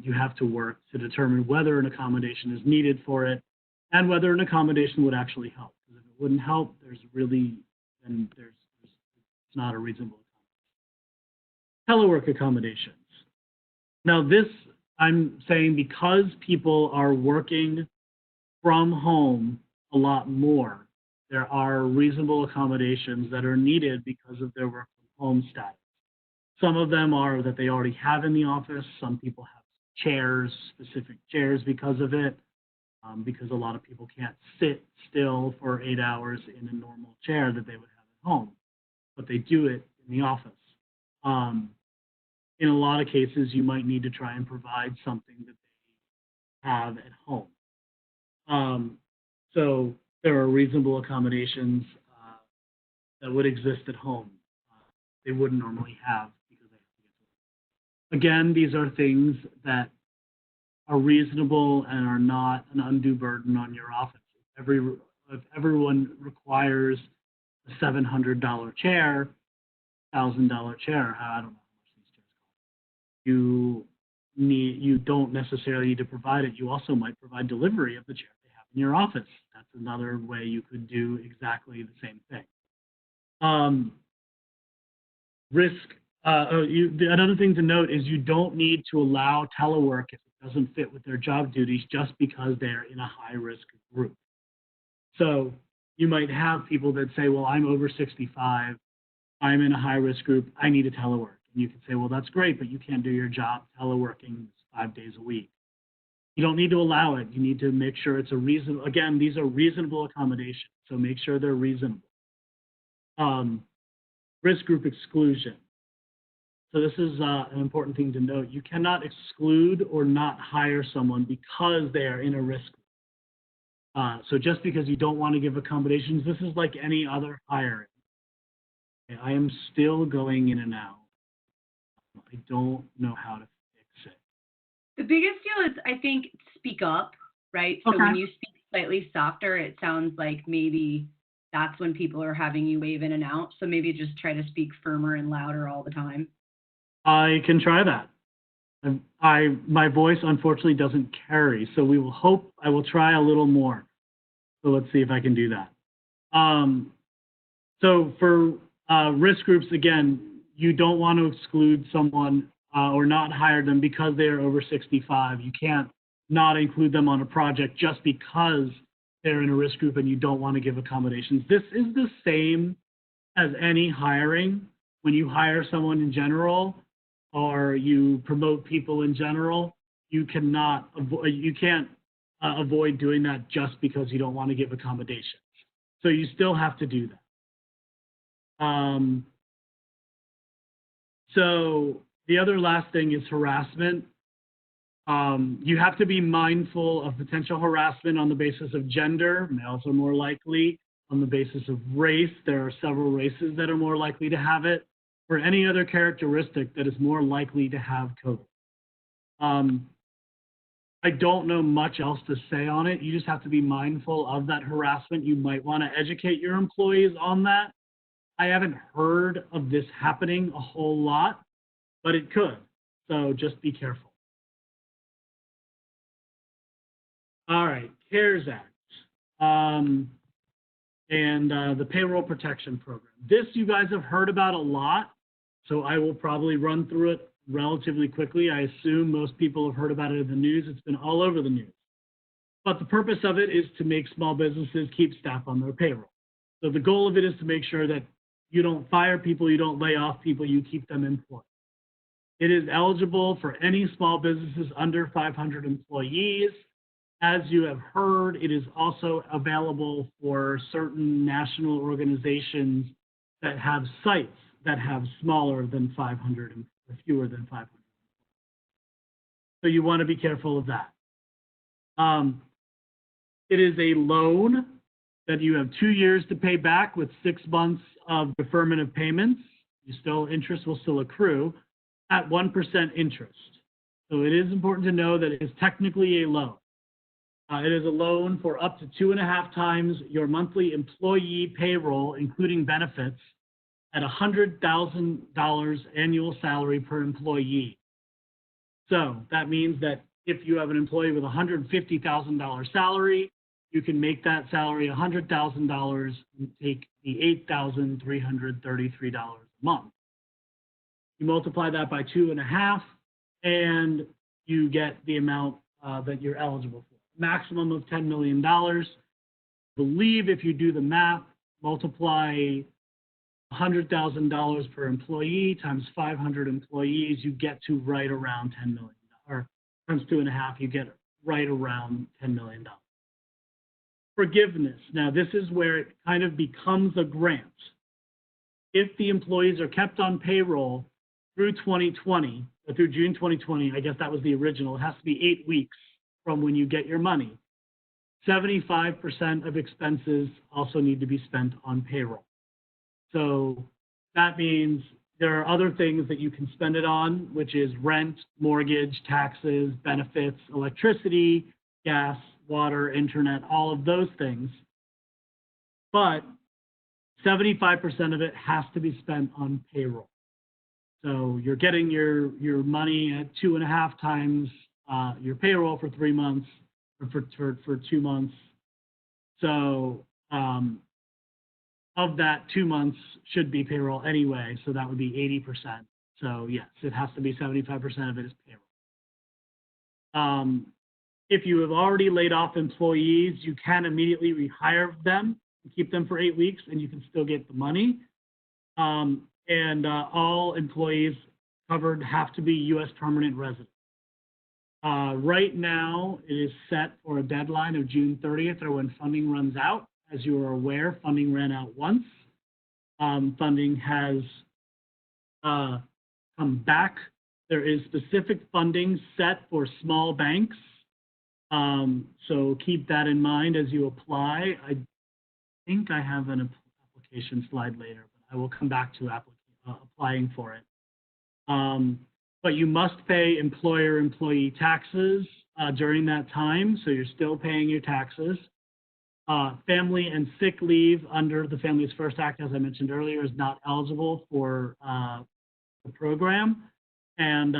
You have to work to determine whether an accommodation is needed for it and whether an accommodation would actually help. Because if it wouldn't help, then it's not a reasonable accommodation. Telework accommodations. Now this, I'm saying because people are working from home a lot more, there are reasonable accommodations that are needed because of their work from home status. Some of them are that they already have in the office. Some people have chairs, specific chairs because of it, because a lot of people can't sit still for 8 hours in a normal chair that they would have at home, but they do it in the office. In a lot of cases, you might need to try and provide something that they have at home. So there are reasonable accommodations that would exist at home. They wouldn't normally have because they have to get to work. Again, these are things that are reasonable and are not an undue burden on your office. If everyone requires a $700 chair, $1,000 chair, I don't know how much these chairs cost. You don't necessarily need to provide it. You also might provide delivery of the chair they have in your office. That's another way you could do exactly the same thing. Another thing to note is you don't need to allow telework if it doesn't fit with their job duties just because they're in a high-risk group. So you might have people that say, well, I'm over 65, I'm in a high-risk group, I need a telework. And you can say, well, that's great, but you can't do your job teleworking 5 days a week. You don't need to allow it. You need to make sure it's a reasonable, again, these are reasonable accommodations, so make sure they're reasonable. Risk group exclusion. So this is an important thing to note. You cannot exclude or not hire someone because they are in a risk group. So just because you don't want to give accommodations, this is like any other hiring. Okay, I am still going in and out. I don't know how to fix it. The biggest deal is, I think, speak up, right? So when you speak slightly softer, it sounds like maybe that's when people are having you wave in and out. So maybe just try to speak firmer and louder all the time. I can try that. My voice, unfortunately, doesn't carry, so I will try a little more. So let's see if I can do that. So for risk groups, again, you don't want to exclude someone or not hire them because they are over 65. You can't not include them on a project just because they're in a risk group and you don't want to give accommodations. This is the same as any hiring. When you hire someone in general or you promote people in general, you can't avoid doing that just because you don't want to give accommodations. So you still have to do that. So the other last thing is harassment. You have to be mindful of potential harassment on the basis of gender. Males are more likely. On the basis of race, there are several races that are more likely to have it, or any other characteristic that is more likely to have COVID. I don't know much else to say on it. You just have to be mindful of that harassment. You might want to educate your employees on that. I haven't heard of this happening a whole lot, but it could. So just be careful. All right, CARES Act and the Payroll Protection Program. This you guys have heard about a lot, so I will probably run through it relatively quickly. I assume most people have heard about it in the news. It's been all over the news. But the purpose of it is to make small businesses keep staff on their payroll. So the goal of it is to make sure that you don't fire people, you don't lay off people, you keep them employed. It is eligible for any small businesses under 500 employees. As you have heard, it is also available for certain national organizations that have sites that have smaller than 500 or fewer than 500. So you want to be careful of that. It is a loan that you have 2 years to pay back with 6 months of deferment of payments. Interest will still accrue at 1% interest. So it is important to know that it is technically a loan. It is a loan for up to 2.5 times your monthly employee payroll, including benefits, at $100,000 annual salary per employee. So that means that if you have an employee with $150,000 salary, you can make that salary $100,000 and take the $8,333 a month. You multiply that by 2.5, and you get the amount that you're eligible for. Maximum of $10 million. I believe if you do the math, multiply $100,000 per employee times 500 employees, you get to right around $10 million. Or times 2.5, you get right around $10 million. Forgiveness. Now, this is where it kind of becomes a grant. If the employees are kept on payroll through 2020, or through June 2020, I guess that was the original, it has to be 8 weeks from when you get your money. 75% of expenses also need to be spent on payroll. So that means there are other things that you can spend it on, which is rent, mortgage, taxes, benefits, electricity, gas, water, internet, all of those things. But 75% of it has to be spent on payroll. So you're getting your money at 2.5 times your payroll for 3 months, or for 2 months. So of that, 2 months should be payroll anyway, so that would be 80%. So yes, it has to be 75% of it is payroll. If you have already laid off employees, you can immediately rehire them and keep them for 8 weeks, and you can still get the money. All employees covered have to be U.S. permanent residents. Right now, it is set for a deadline of June 30th, or when funding runs out. As you are aware, funding ran out once. Funding has come back. There is specific funding set for small banks. So keep that in mind as you apply. I think I have an application slide later, but I will come back to applying for it. But you must pay employer-employee taxes during that time, so you're still paying your taxes. Family and sick leave under the Families First Act, as I mentioned earlier, is not eligible for the program. And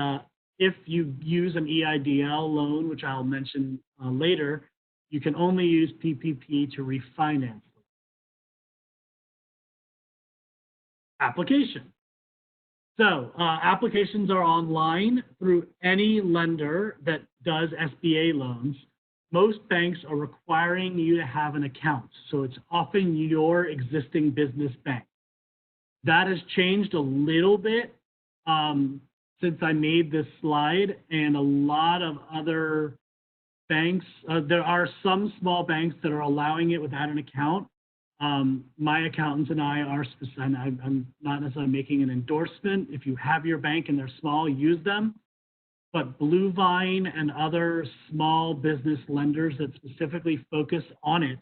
if you use an EIDL loan, which I'll mention later, you can only use PPP to refinance. Application. So applications are online through any lender that does SBA loans. Most banks are requiring you to have an account, so it's often your existing business bank. That has changed a little bit since I made this slide, and a lot of other banks, there are some small banks that are allowing it without an account. My accountants and I are, I'm not necessarily making an endorsement. If you have your bank and they're small, use them. But Blue Vine and other small business lenders that specifically focus on it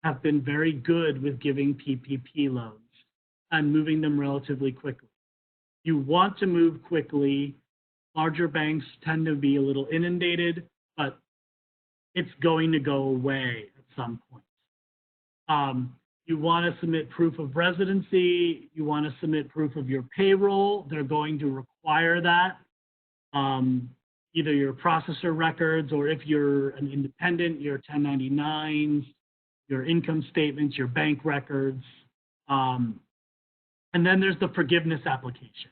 have been very good with giving PPP loans and moving them relatively quickly. You want to move quickly. Larger banks tend to be a little inundated, but it's going to go away at some point. You want to submit proof of residency. You want to submit proof of your payroll. They're going to require that. Either your processor records, or if you're an independent, your 1099s, your income statements, your bank records. And then there's the forgiveness application.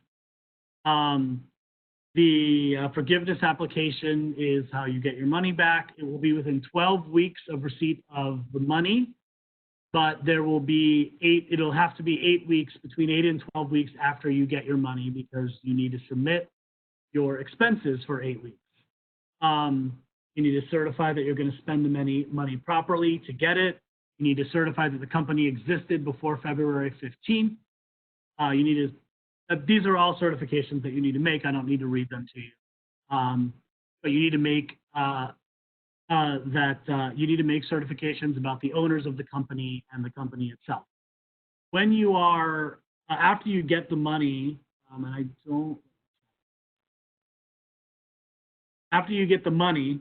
The forgiveness application is how you get your money back. It will be within 12 weeks of receipt of the money, but there will be it'll have to be 8 weeks, between 8 and 12 weeks after you get your money, because you need to submit your expenses for 8 weeks. You need to certify that you're going to spend the money properly to get it. You need to certify that the company existed before February 15th. You need to, these are all certifications that you need to make. I don't need to read them to you. But you need to make you need to make certifications about the owners of the company and the company itself. When you are, after you get the money, after you get the money,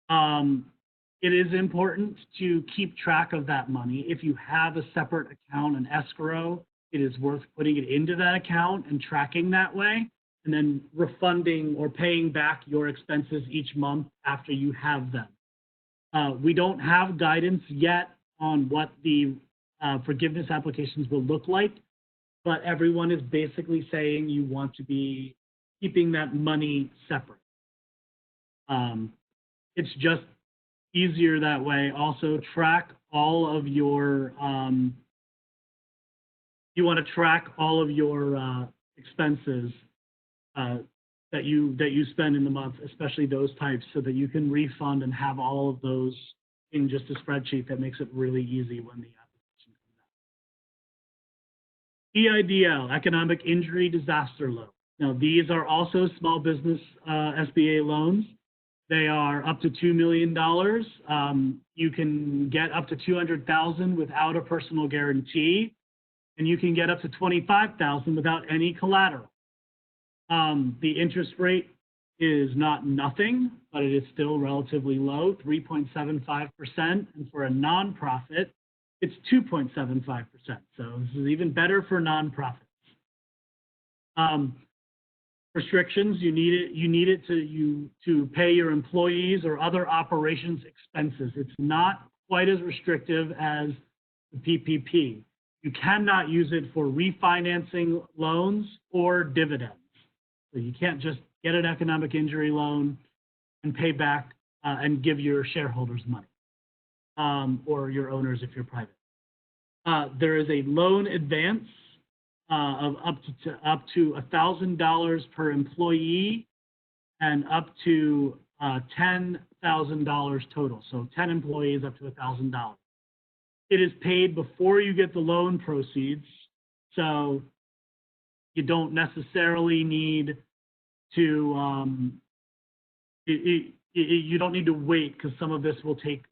it is important to keep track of that money. If you have a separate account, an escrow, it is worth putting it into that account and tracking that way, and then refunding or paying back your expenses each month after you have them. We don't have guidance yet on what the forgiveness applications will look like, but everyone is basically saying you want to be keeping that money separate. It's just easier that way. Also, track all of your, you want to track all of your expenses that you spend in the month, especially those types, so that you can refund and have all of those in just a spreadsheet. That makes it really easy when the application comes out. EIDL, Economic Injury Disaster Loan. Now, these are also small business SBA loans. They are up to $2 million. You can get up to $200,000 without a personal guarantee, and you can get up to $25,000 without any collateral. The interest rate is not nothing, but it is still relatively low, 3.75%, and for a nonprofit, it's 2.75%. So this is even better for nonprofits. Restrictions, you need it to pay your employees or other operations expenses. It's not quite as restrictive as the PPP. You cannot use it for refinancing loans or dividends. So you can't just get an economic injury loan and pay back and give your shareholders money or your owners if you're private. There is a loan advance of up to $1,000 per employee and up to $10,000 total. So 10 employees up to $1,000. It is paid before you get the loan proceeds, so you don't necessarily need to you don't need to wait, because some of this will take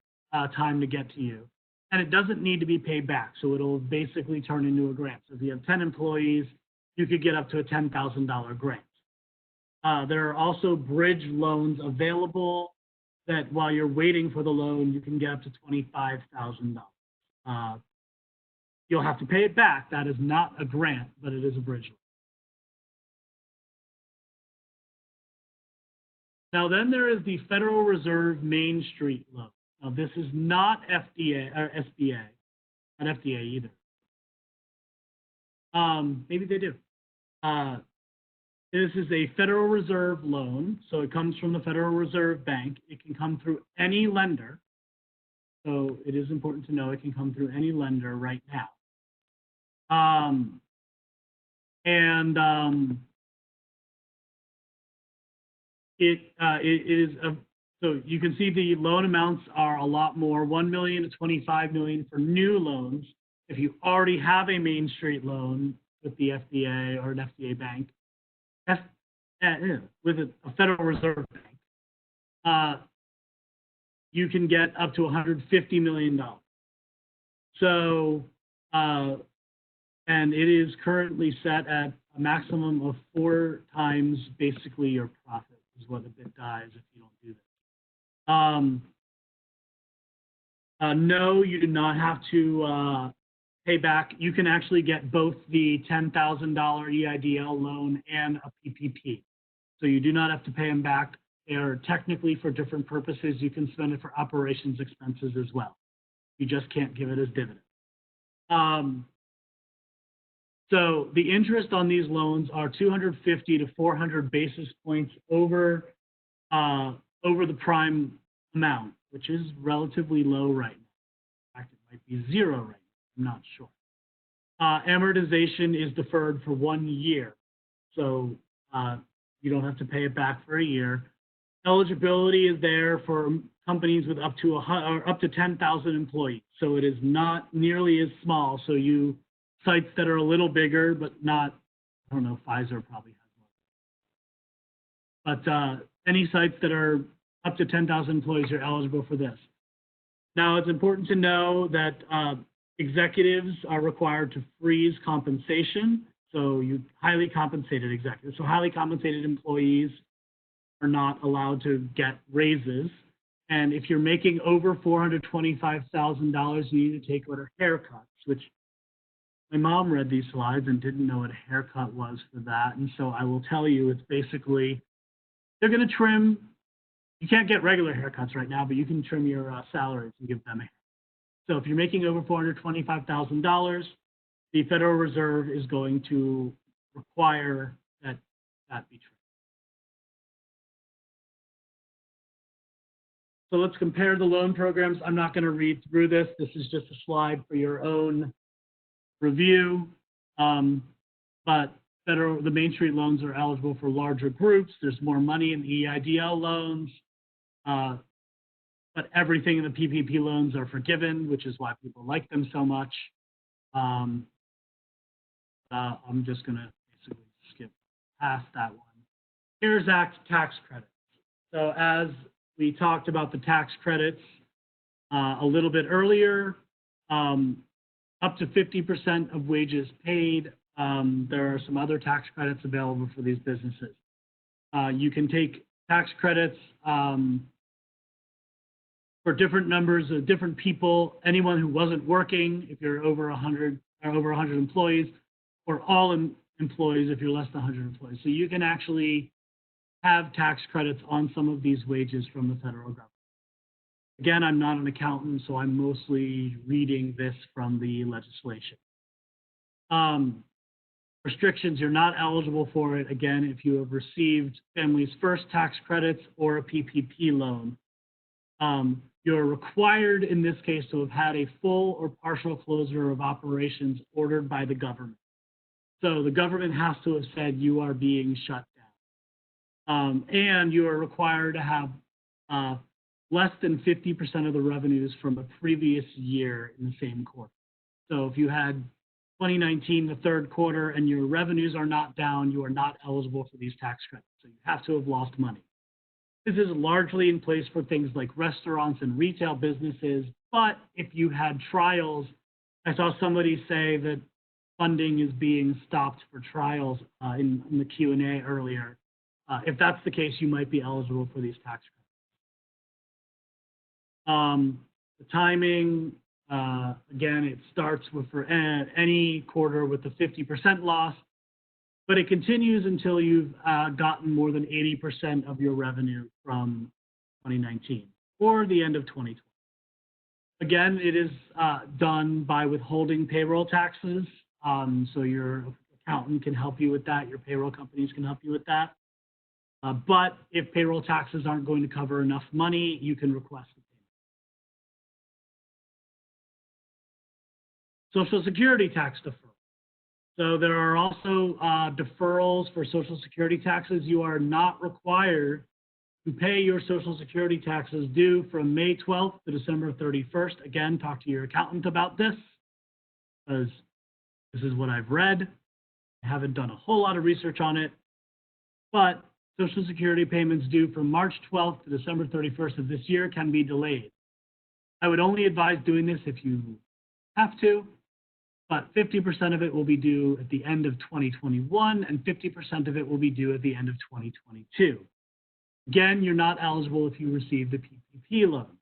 time to get to you. And it doesn't need to be paid back, so it'll basically turn into a grant. So if you have 10 employees, you could get up to a $10,000 grant. There are also bridge loans available that while you're waiting for the loan, you can get up to $25,000. You'll have to pay it back. That is not a grant, but it is a bridge loan. Now then there is the Federal Reserve Main Street loan. Now, this is not FDA or SBA, not FDA either. Maybe they do. This is a Federal Reserve loan, so it comes from the Federal Reserve Bank. It can come through any lender, so it is important to know it can come through any lender right now. So you can see the loan amounts are a lot more, $1 million to $25 million for new loans. If you already have a Main Street loan with the FDA or an FDA bank, with a Federal Reserve Bank, you can get up to $150 million. So, and it is currently set at a maximum of 4 times basically your profit is what a bit dies if you don't do this. No, you do not have to pay back. You can actually get both the $10,000 EIDL loan and a PPP. So you do not have to pay them back. They are technically for different purposes. You can spend it for operations expenses as well. You just can't give it as dividends. So the interest on these loans are 250 to 400 basis points over the prime amount, which is relatively low right now. In fact, it might be 0 right now. I'm not sure. Amortization is deferred for 1 year, so you don't have to pay it back for a year. Eligibility is there for companies with up to 10,000 employees, so it is not nearly as small. So sites that are a little bigger, but not, I don't know, Pfizer probably has more. But any sites that are up to 10,000 employees are eligible for this. Now, it's important to know that executives are required to freeze compensation. So highly compensated executives. So highly compensated employees are not allowed to get raises. And if you're making over $425,000, you need to take what are haircuts, which my mom read these slides and didn't know what a haircut was for that. And so I will tell you, it's basically, they're going to trim. You can't get regular haircuts right now, but you can trim your salaries and give them a haircut. So if you're making over $425,000, the Federal Reserve is going to require that that be trimmed. So let's compare the loan programs. I'm not going to read through this. This is just a slide for your own review. But the Main Street loans are eligible for larger groups. There's more money in the EIDL loans. But everything in the PPP loans are forgiven, which is why people like them so much. I'm just going to basically skip past that one. CARES Act tax credits. So as we talked about the tax credits a little bit earlier, up to 50% of wages paid. There are some other tax credits available for these businesses. You can take tax credits for different numbers of different people, anyone who wasn't working, if you're over 100 or over 100 employees, or all employees if you're less than 100 employees. So you can actually have tax credits on some of these wages from the federal government. Again, I'm not an accountant, so I'm mostly reading this from the legislation. Restrictions, you're not eligible for it, again, if you have received Family's First tax credits or a PPP loan. You're required, in this case, to have had a full or partial closure of operations ordered by the government. So the government has to have said you are being shut down. And you are required to have less than 50% of the revenues from a previous year in the same quarter. So if you had 2019, the third quarter, and your revenues are not down, you are not eligible for these tax credits. So you have to have lost money. This is largely in place for things like restaurants and retail businesses, but if you had trials, I saw somebody say that funding is being stopped for trials in the Q&A earlier. If that's the case, you might be eligible for these tax credits. The timing, again, it starts with for any quarter with a 50% loss, but it continues until you've gotten more than 80% of your revenue from 2019 or the end of 2020. Again, it is done by withholding payroll taxes. So your accountant can help you with that. Your payroll companies can help you with that. But if payroll taxes aren't going to cover enough money, you can request the payment. Social Security tax deferral. So there are also deferrals for Social Security taxes. You are not required to pay your Social Security taxes due from May 12th to December 31st. Again, talk to your accountant about this, because this is what I've read. I haven't done a whole lot of research on it, but Social Security payments due from March 12th to December 31st of this year can be delayed. I would only advise doing this if you have to, but 50% of it will be due at the end of 2021, and 50% of it will be due at the end of 2022. Again, you're not eligible if you received a PPP loan.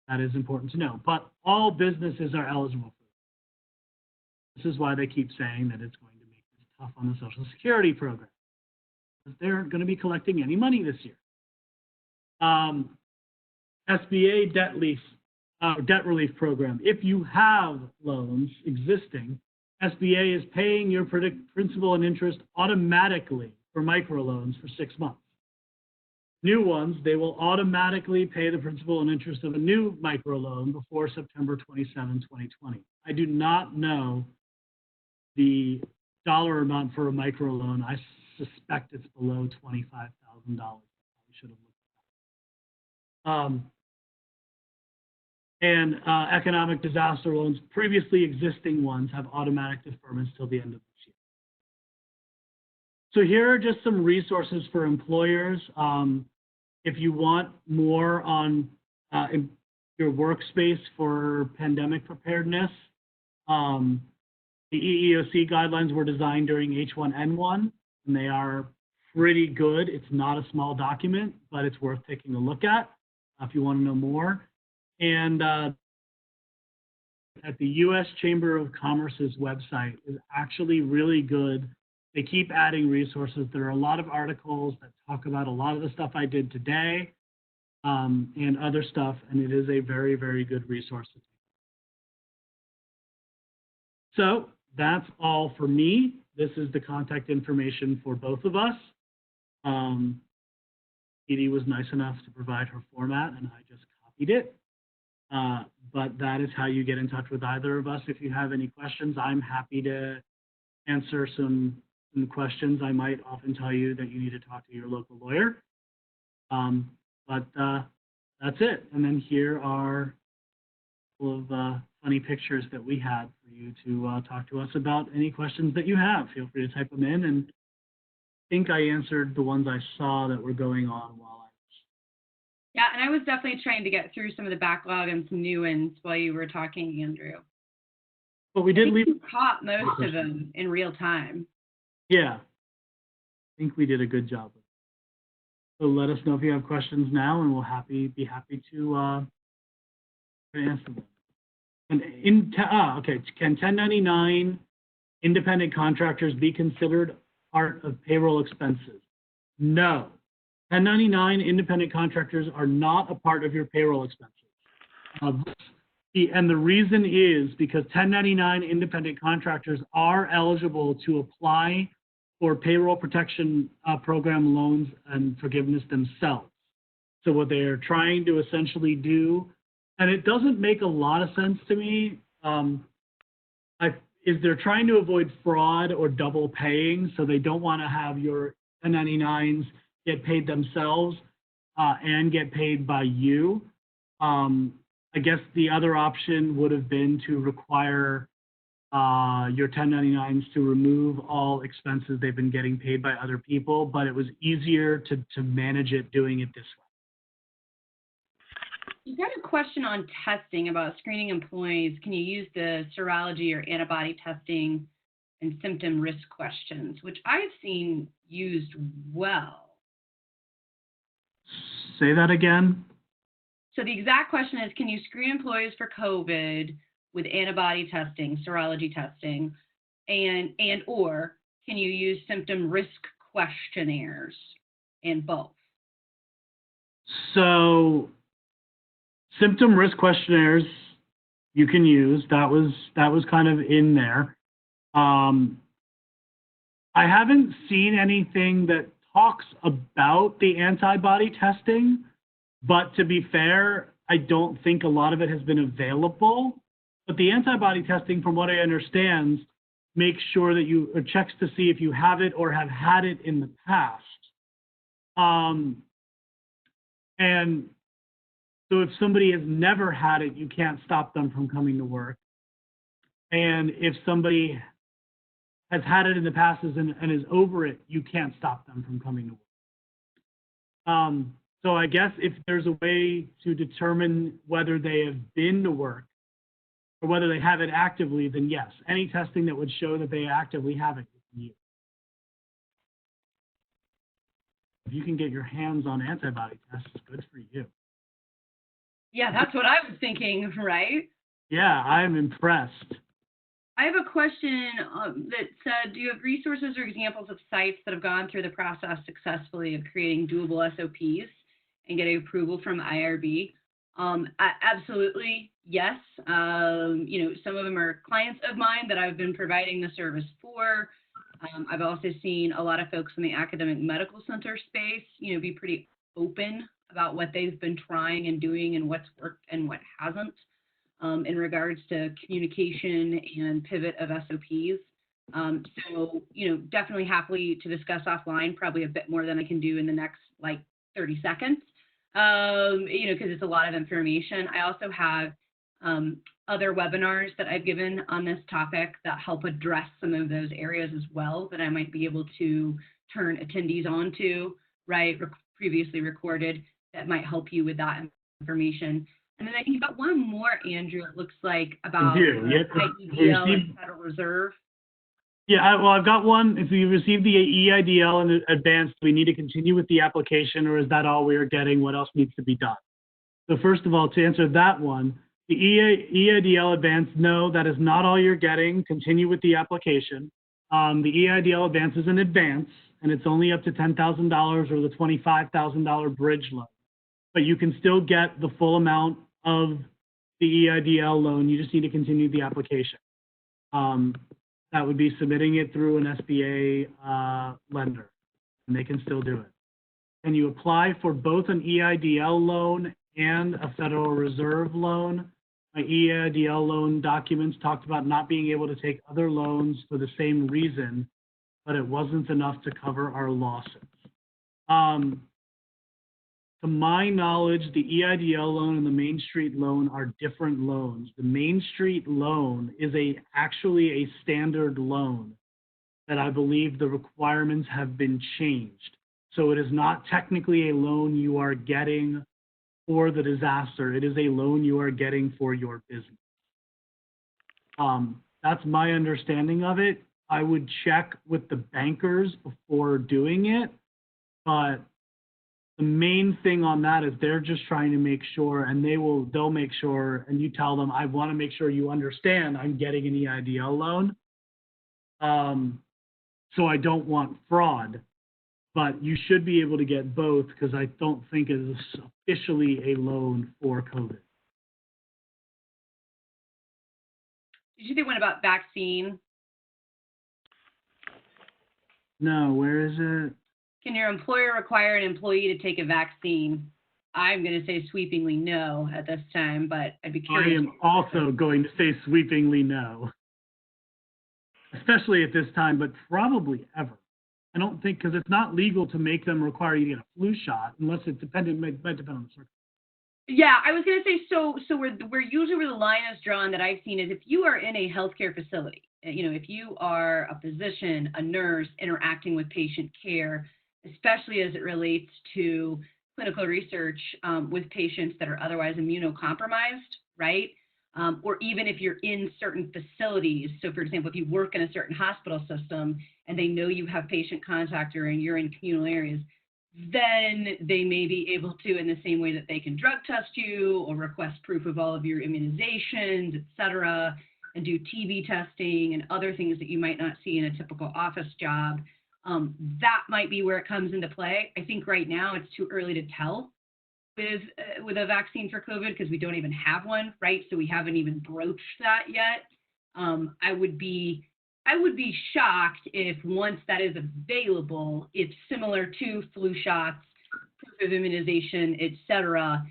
That is important to know, but all businesses are eligible for it. This is why they keep saying that it's going to make this tough on the Social Security program, because they're going to be collecting any money this year. SBA debt relief program. If you have loans existing, SBA is paying your principal and interest automatically for microloans for 6 months. New ones, they will automatically pay the principal and interest of a new microloan before September 27, 2020. I do not know the dollar amount for a microloan. I suspect it's below $25,000. I should have looked at that. And economic disaster loans, previously existing ones, have automatic deferments till the end of this year. So here are just some resources for employers. If you want more on your workspace for pandemic preparedness, the EEOC guidelines were designed during H1N1, and they are pretty good. It's not a small document, but it's worth taking a look at if you want to know more. And at the U.S. Chamber of Commerce's website is actually really good. They keep adding resources. There are a lot of articles that talk about a lot of the stuff I did today and other stuff, and it is a very, very good resource. So that's all for me. This is the contact information for both of us. Edie was nice enough to provide her format, and I just copied it. But that is how you get in touch with either of us. If you have any questions, I'm happy to answer some questions. I might often tell you that you need to talk to your local lawyer. But that's it. And then here are a couple of funny pictures that we had for you to talk to us about any questions that you have. Feel free to type them in, and I think I answered the ones I saw that were going on while I was. Yeah, and I was definitely trying to get through some of the backlog and some new ones while you were talking, Andrew. But we did leave. You caught most of them in real time. Yeah, I think we did a good job. So let us know if you have questions now, and we'll be happy to answer them. And okay, can 1099 independent contractors be considered part of payroll expenses? No. 1099 independent contractors are not a part of your payroll expenses. And the reason is because 1099 independent contractors are eligible to apply for payroll protection program loans and forgiveness themselves. So what they're trying to essentially do, and it doesn't make a lot of sense to me, is they're trying to avoid fraud or double paying, so they don't want to have your 1099s get paid themselves and get paid by you. I guess the other option would have been to require your 1099s to remove all expenses they've been getting paid by other people, but it was easier to manage it doing it this way. You've got a question on testing about screening employees. Can you use the serology or antibody testing and symptom risk questions, which I've seen used well? Say that again. So the exact question is, can you screen employees for COVID with antibody testing, serology testing, and or can you use symptom risk questionnaires in both? So symptom risk questionnaires you can use. That was kind of in there. I haven't seen anything that talks about the antibody testing, but to be fair, I don't think a lot of it has been available. But the antibody testing, from what I understand, makes sure that you checks to see if you have it or have had it in the past. And so if somebody has never had it, you can't stop them from coming to work. And if somebody has had it in the past and is over it, you can't stop them from coming to work. So I guess if there's a way to determine whether they have been to work or whether they have it actively, then yes, any testing that would show that they actively have it, you can use. If you can get your hands on antibody tests, good for you. Yeah, that's what I was thinking, right? Yeah, I'm impressed. I have a question that said, do you have resources or examples of sites that have gone through the process successfully of creating doable SOPs and getting approval from IRB? Absolutely, yes. Some of them are clients of mine that I've been providing the service for. I've also seen a lot of folks in the academic medical center space, be pretty open about what they've been trying and doing and what's worked and what hasn't in regards to communication and pivot of SOPs. So, definitely happy to discuss offline, probably a bit more than I can do in the next 30 seconds, because it's a lot of information. I also have other webinars that I've given on this topic that help address some of those areas as well that I might be able to turn attendees onto, right, previously recorded, that might help you with that information. And then I think you've got one more, Andrew, it looks like, about EIDL and Federal Reserve. Yeah, well, I've got one. If we receive the EIDL in advance, do we need to continue with the application, or is that all we are getting? What else needs to be done? So first of all, to answer that one, The EIDL advance, no, that is not all you're getting. Continue with the application. The EIDL advance is an advance, and it's only up to $10,000 or the $25,000 bridge loan. But you can still get the full amount of the EIDL loan. You just need to continue the application. That would be submitting it through an SBA lender, and they can still do it. Can you apply for both an EIDL loan and a Federal Reserve loan? My EIDL loan documents talked about not being able to take other loans for the same reason, but it wasn't enough to cover our losses. To my knowledge, the EIDL loan and the Main Street loan are different loans. The Main Street loan is actually a standard loan that I believe the requirements have been changed. So it is not technically a loan you are getting for the disaster. It is a loan you are getting for your business. That's my understanding of it. I would check with the bankers before doing it, but the main thing on that is they're just trying to make sure, and they'll make sure, and you tell them, I want to make sure you understand I'm getting an EIDL loan. So I don't want fraud, but you should be able to get both because I don't think it is officially a loan for COVID. Did you say one about vaccine? No, where is it? Can your employer require an employee to take a vaccine? I'm going to say sweepingly no at this time, but I'd be curious. I am also going to say sweepingly no, especially at this time, but probably ever. I don't think, because it's not legal to make them require you to get a flu shot unless it's dependent, might depend on the circumstance. Yeah, I was going to say, so where usually where the line is drawn that I've seen is if you are in a healthcare facility, if you are a physician, a nurse interacting with patient care, especially as it relates to clinical research with patients that are otherwise immunocompromised, right? Or even if you're in certain facilities. So, for example, if you work in a certain hospital system and they know you have patient contact or you're in communal areas, then they may be able to, in the same way that they can drug test you or request proof of all of your immunizations, et cetera, and do TB testing and other things that you might not see in a typical office job. That might be where it comes into play. I think right now it's too early to tell with a vaccine for COVID because we don't even have one, right? So we haven't even broached that yet. I would be shocked if once that is available, it's similar to flu shots, proof of immunization, et cetera,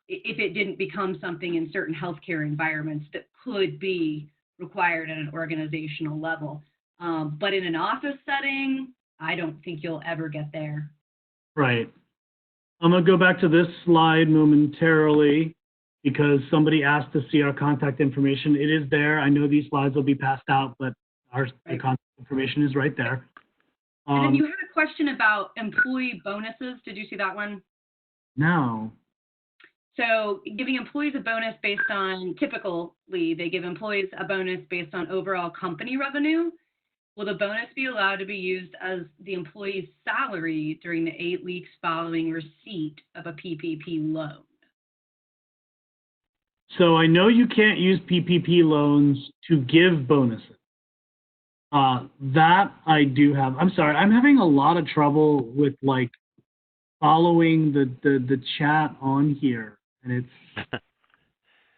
if it didn't become something in certain healthcare environments that could be required at an organizational level. But in an office setting, I don't think you'll ever get there. Right. I'm going to go back to this slide momentarily because somebody asked to see our contact information. It is there. I know these slides will be passed out, but the contact information is right there. And then you had a question about employee bonuses. Did you see that one? No. So giving employees a bonus based on, typically, they give employees a bonus based on overall company revenue. Will the bonus be allowed to be used as the employee's salary during the 8 weeks following receipt of a PPP loan? So I know you can't use PPP loans to give bonuses. That I do have. I'm sorry, I'm having a lot of trouble with following the chat on here, and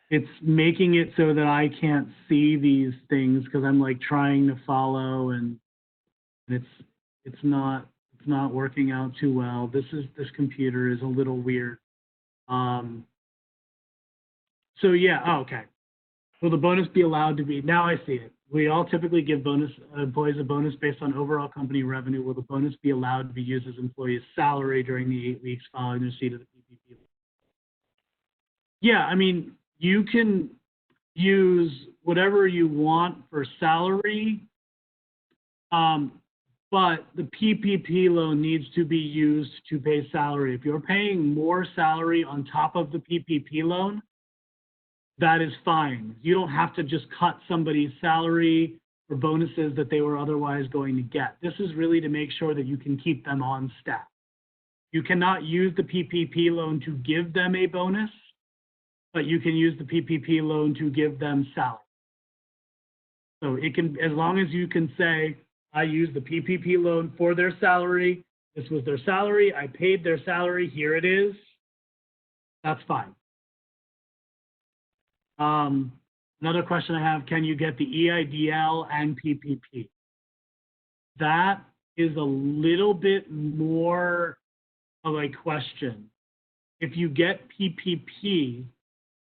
it's making it so that I can't see these things because I'm trying to follow, and it's not working out too well. This computer is a little weird. So yeah, okay. Will the bonus be allowed to be? Now I see it. We all typically give employees a bonus based on overall company revenue. Will the bonus be allowed to be used as employees' salary during the 8 weeks following the receipt of the PPP? Yeah, I mean, you can use whatever you want for salary, but the PPP loan needs to be used to pay salary. If you're paying more salary on top of the PPP loan, that is fine. You don't have to just cut somebody's salary or bonuses that they were otherwise going to get. This is really to make sure that you can keep them on staff. You cannot use the PPP loan to give them a bonus, but you can use the PPP loan to give them salary. So it can, as long as you can say, I used the PPP loan for their salary, this was their salary, I paid their salary, here it is, that's fine. Another question I have, can you get the EIDL and PPP? That is a little bit more of a question. If you get PPP,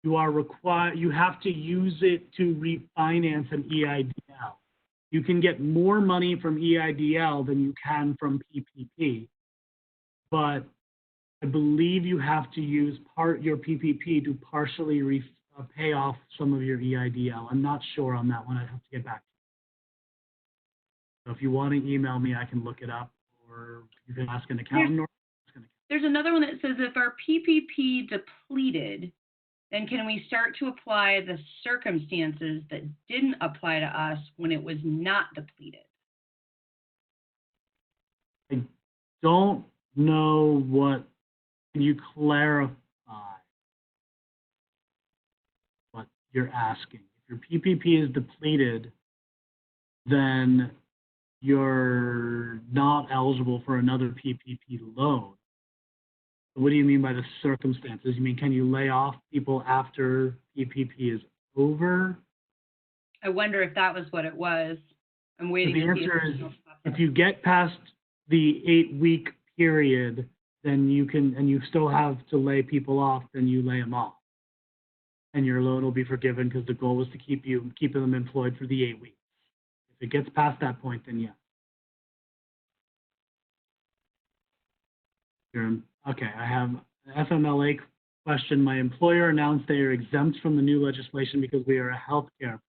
you are required, you have to use it to refinance an EIDL. You can get more money from EIDL than you can from PPP, but I believe you have to use your PPP to partially pay off some of your EIDL. I'm not sure on that one. I'd have to get back to you. So if you want to email me, I can look it up, or you can ask an accountant. There's another one that says, if our PPP depleted, then can we start to apply the circumstances that didn't apply to us when it was not depleted? I don't know what, can you clarify what you're asking? If your PPP is depleted, then you're not eligible for another PPP loan. What do you mean by the circumstances? You mean, can you lay off people after PPP is over? I wonder if that was what it was. I'm waiting. The answer is, if you get past the 8-week period, then you can, and you still have to lay people off, then you lay them off. And your loan will be forgiven, because the goal was to keep them employed for the 8 weeks. If it gets past that point, then yes. Okay, I have an FMLA question. My employer announced they are exempt from the new legislation because we are a healthcare. If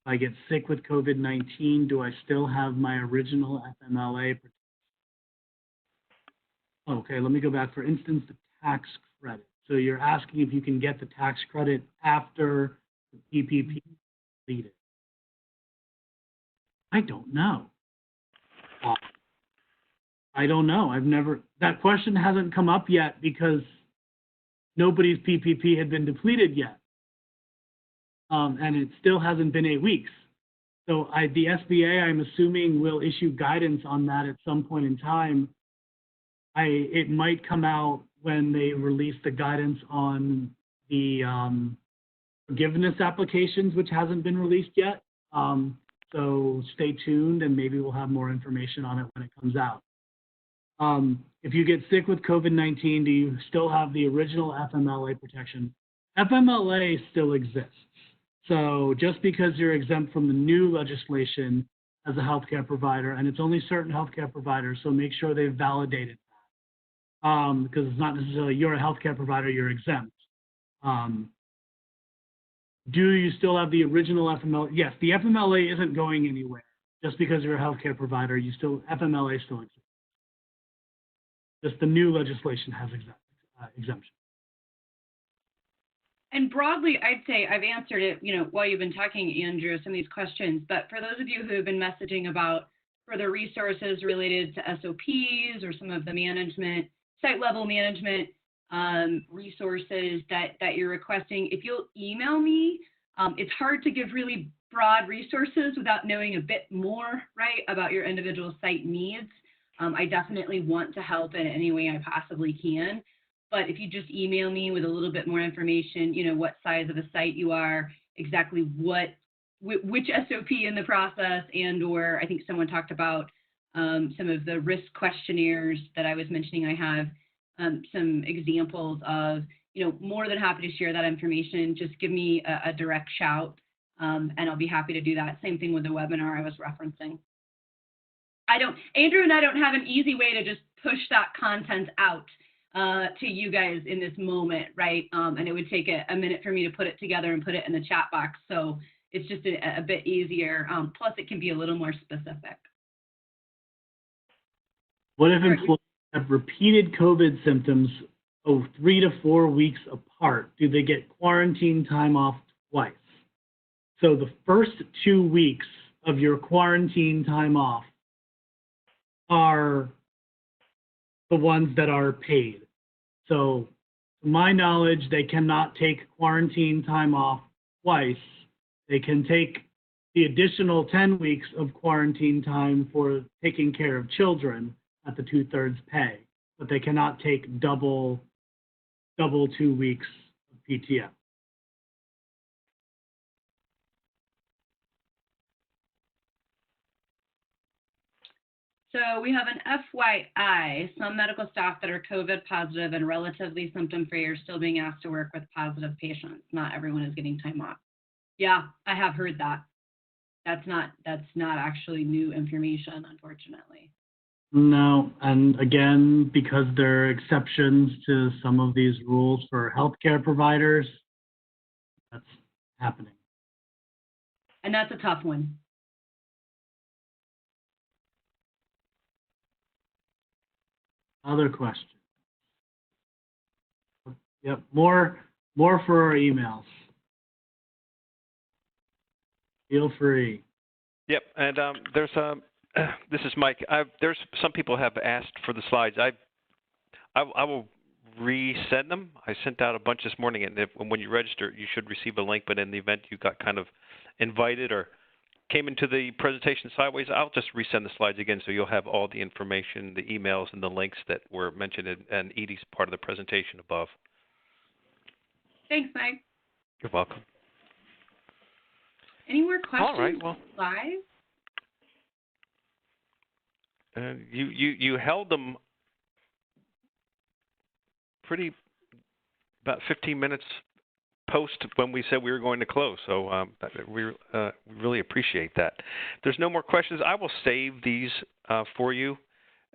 I get sick with COVID-19, do I still have my original FMLA protection? Okay, let me go back. For instance, the tax credit. So you're asking if you can get the tax credit after the PPP is completed. I don't know. I don't know. That question hasn't come up yet because nobody's PPP had been depleted yet. And it still hasn't been 8 weeks. So the SBA, I'm assuming, will issue guidance on that at some point in time. It might come out when they release the guidance on the forgiveness applications, which hasn't been released yet. So stay tuned, and maybe we'll have more information on it when it comes out. If you get sick with COVID-19, do you still have the original FMLA protection? FMLA still exists. So just because you're exempt from the new legislation as a healthcare provider, and it's only certain healthcare providers, so make sure they've validated that. Because it's not necessarily you're a healthcare provider, you're exempt. Do you still have the original FMLA? Yes, the FMLA isn't going anywhere. Just because you're a healthcare provider, FMLA still exists. Just the new legislation has exemption. And broadly, I'd say I've answered it, while you've been talking, Andrew, some of these questions. But for those of you who have been messaging about further resources related to SOPs or some of the management, site-level management resources that you're requesting, if you'll email me, it's hard to give really broad resources without knowing a bit more, right, about your individual site needs. I definitely want to help in any way I possibly can. But if you just email me with a little bit more information, what size of a site you are, exactly which SOP in the process, or I think someone talked about some of the risk questionnaires that I was mentioning. I have some examples of, more than happy to share that information. Just give me a direct shout, and I'll be happy to do that. Same thing with the webinar I was referencing. Andrew and I don't have an easy way to just push that content out to you guys in this moment, right? And it would take a minute for me to put it together and put it in the chat box. So it's just a bit easier. Plus, it can be a little more specific. What if employees have repeated COVID symptoms 3 to 4 weeks apart? Do they get quarantine time off twice? So the first 2 weeks of your quarantine time off are the ones that are paid. So To my knowledge, they cannot take quarantine time off twice. They can take the additional 10 weeks of quarantine time for taking care of children at the 2/3 pay, but they cannot take double 2 weeks of PTO. So we have an FYI, some medical staff that are COVID positive and relatively symptom-free are still being asked to work with positive patients. Not everyone is getting time off. Yeah, I have heard that. That's not actually new information, unfortunately. No, and again, because there are exceptions to some of these rules for healthcare providers, that's happening. And that's a tough one. Other questions? Yep, more for our emails. Feel free. Yep, and there's this is Mike. There's some people have asked for the slides. I will resend them. I sent out a bunch this morning, and when you register, you should receive a link. But in the event you got kind of invited or came into the presentation sideways, I'll just resend the slides again, so you'll have all the information, the emails, and the links that were mentioned in Edie's part of the presentation above. Thanks, Mike. You're welcome. Any more questions? All right. Well, live? You held them pretty about 15 minutes post when we said we were going to close, so we really appreciate that. If there's no more questions, I will save these for you,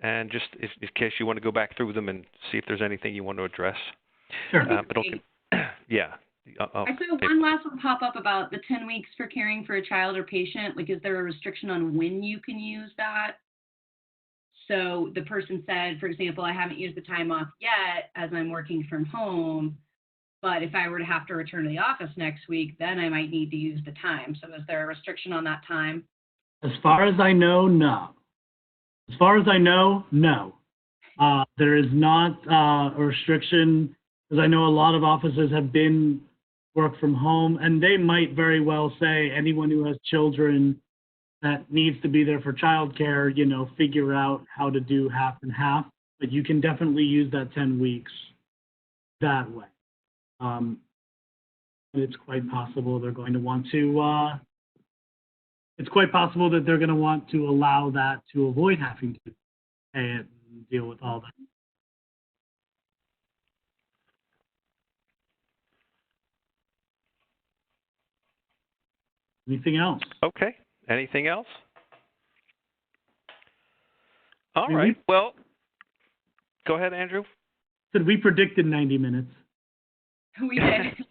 and just in case you want to go back through them and see if there's anything you want to address. Sure. Yeah. I saw one last one pop up about the 10 weeks for caring for a child or patient. Like, is there a restriction on when you can use that? So the person said, for example, I haven't used the time off yet as I'm working from home, but if I were to have to return to the office next week, then I might need to use the time. So is there a restriction on that time? As far as I know, no. As far as I know, no. There is not a restriction, because I know a lot of offices have been work from home, and they might very well say anyone who has children that needs to be there for childcare, figure out how to do half and half, but you can definitely use that 10 weeks that way. It's quite possible they're going to want to, it's quite possible that they're going to want to allow that to avoid having to pay it and deal with all that. Anything else? Okay. Anything else? All right. Well, go ahead, Andrew. We predicted 90 minutes. We did.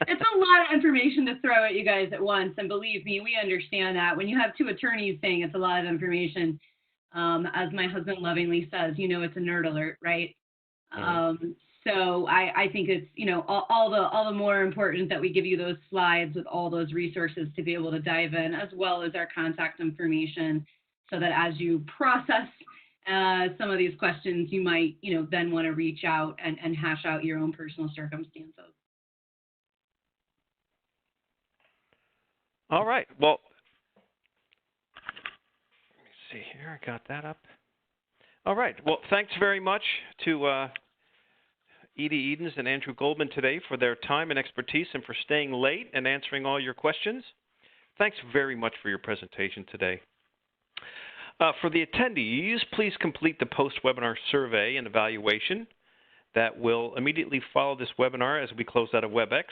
It's a lot of information to throw at you guys at once, and believe me, we understand that. When you have two attorneys saying it's a lot of information, as my husband lovingly says, it's a nerd alert, right? So I think it's, all the more important that we give you those slides with all those resources to be able to dive in, as well as our contact information, so that as you process some of these questions, you might, then want to reach out and hash out your own personal circumstances. All right. Well, let me see here. I got that up. All right. Well, thanks very much to Edie Edens and Andrew Goldman today for their time and expertise, and for staying late and answering all your questions. Thanks very much for your presentation today. For the attendees, please complete the post-webinar survey and evaluation that will immediately follow this webinar as we close out of WebEx.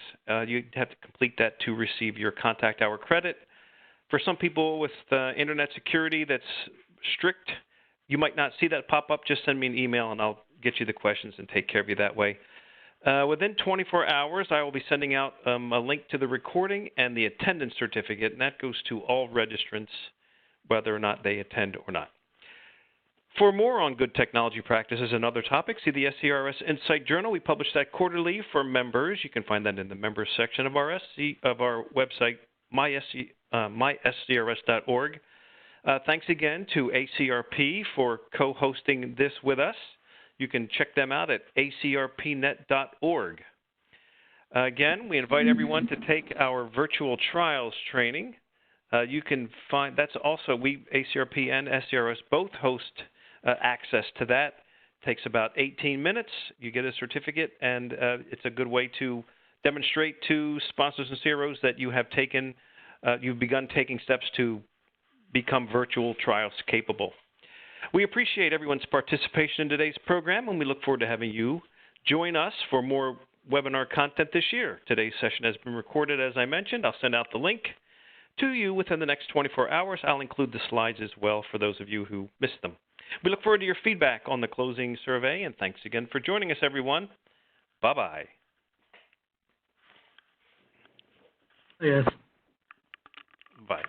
You have to complete that to receive your contact hour credit. For some people with internet security that's strict, you might not see that pop up. Just send me an email and I'll get you the questions and take care of you that way. Within 24 hours, I will be sending out a link to the recording and the attendance certificate, and that goes to all registrants, whether or not they attend or not. For more on good technology practices and other topics, see the SCRS Insight Journal. We publish that quarterly for members. You can find that in the members section of our website, myscrs.org. Thanks again to ACRP for co-hosting this with us. You can check them out at acrpnet.org. Again, we invite everyone to take our virtual trials training. You can find, that's also, ACRP and SCRS both host access to that. It takes about 18 minutes. You get a certificate, and it's a good way to demonstrate to sponsors and CROs that you have taken, you've begun taking steps to become virtual trials capable. We appreciate everyone's participation in today's program, and we look forward to having you join us for more webinar content this year. Today's session has been recorded, as I mentioned. I'll send out the link to you within the next 24 hours. I'll include the slides as well for those of you who missed them. We look forward to your feedback on the closing survey, and thanks again for joining us, everyone. Bye-bye. Yes. Bye.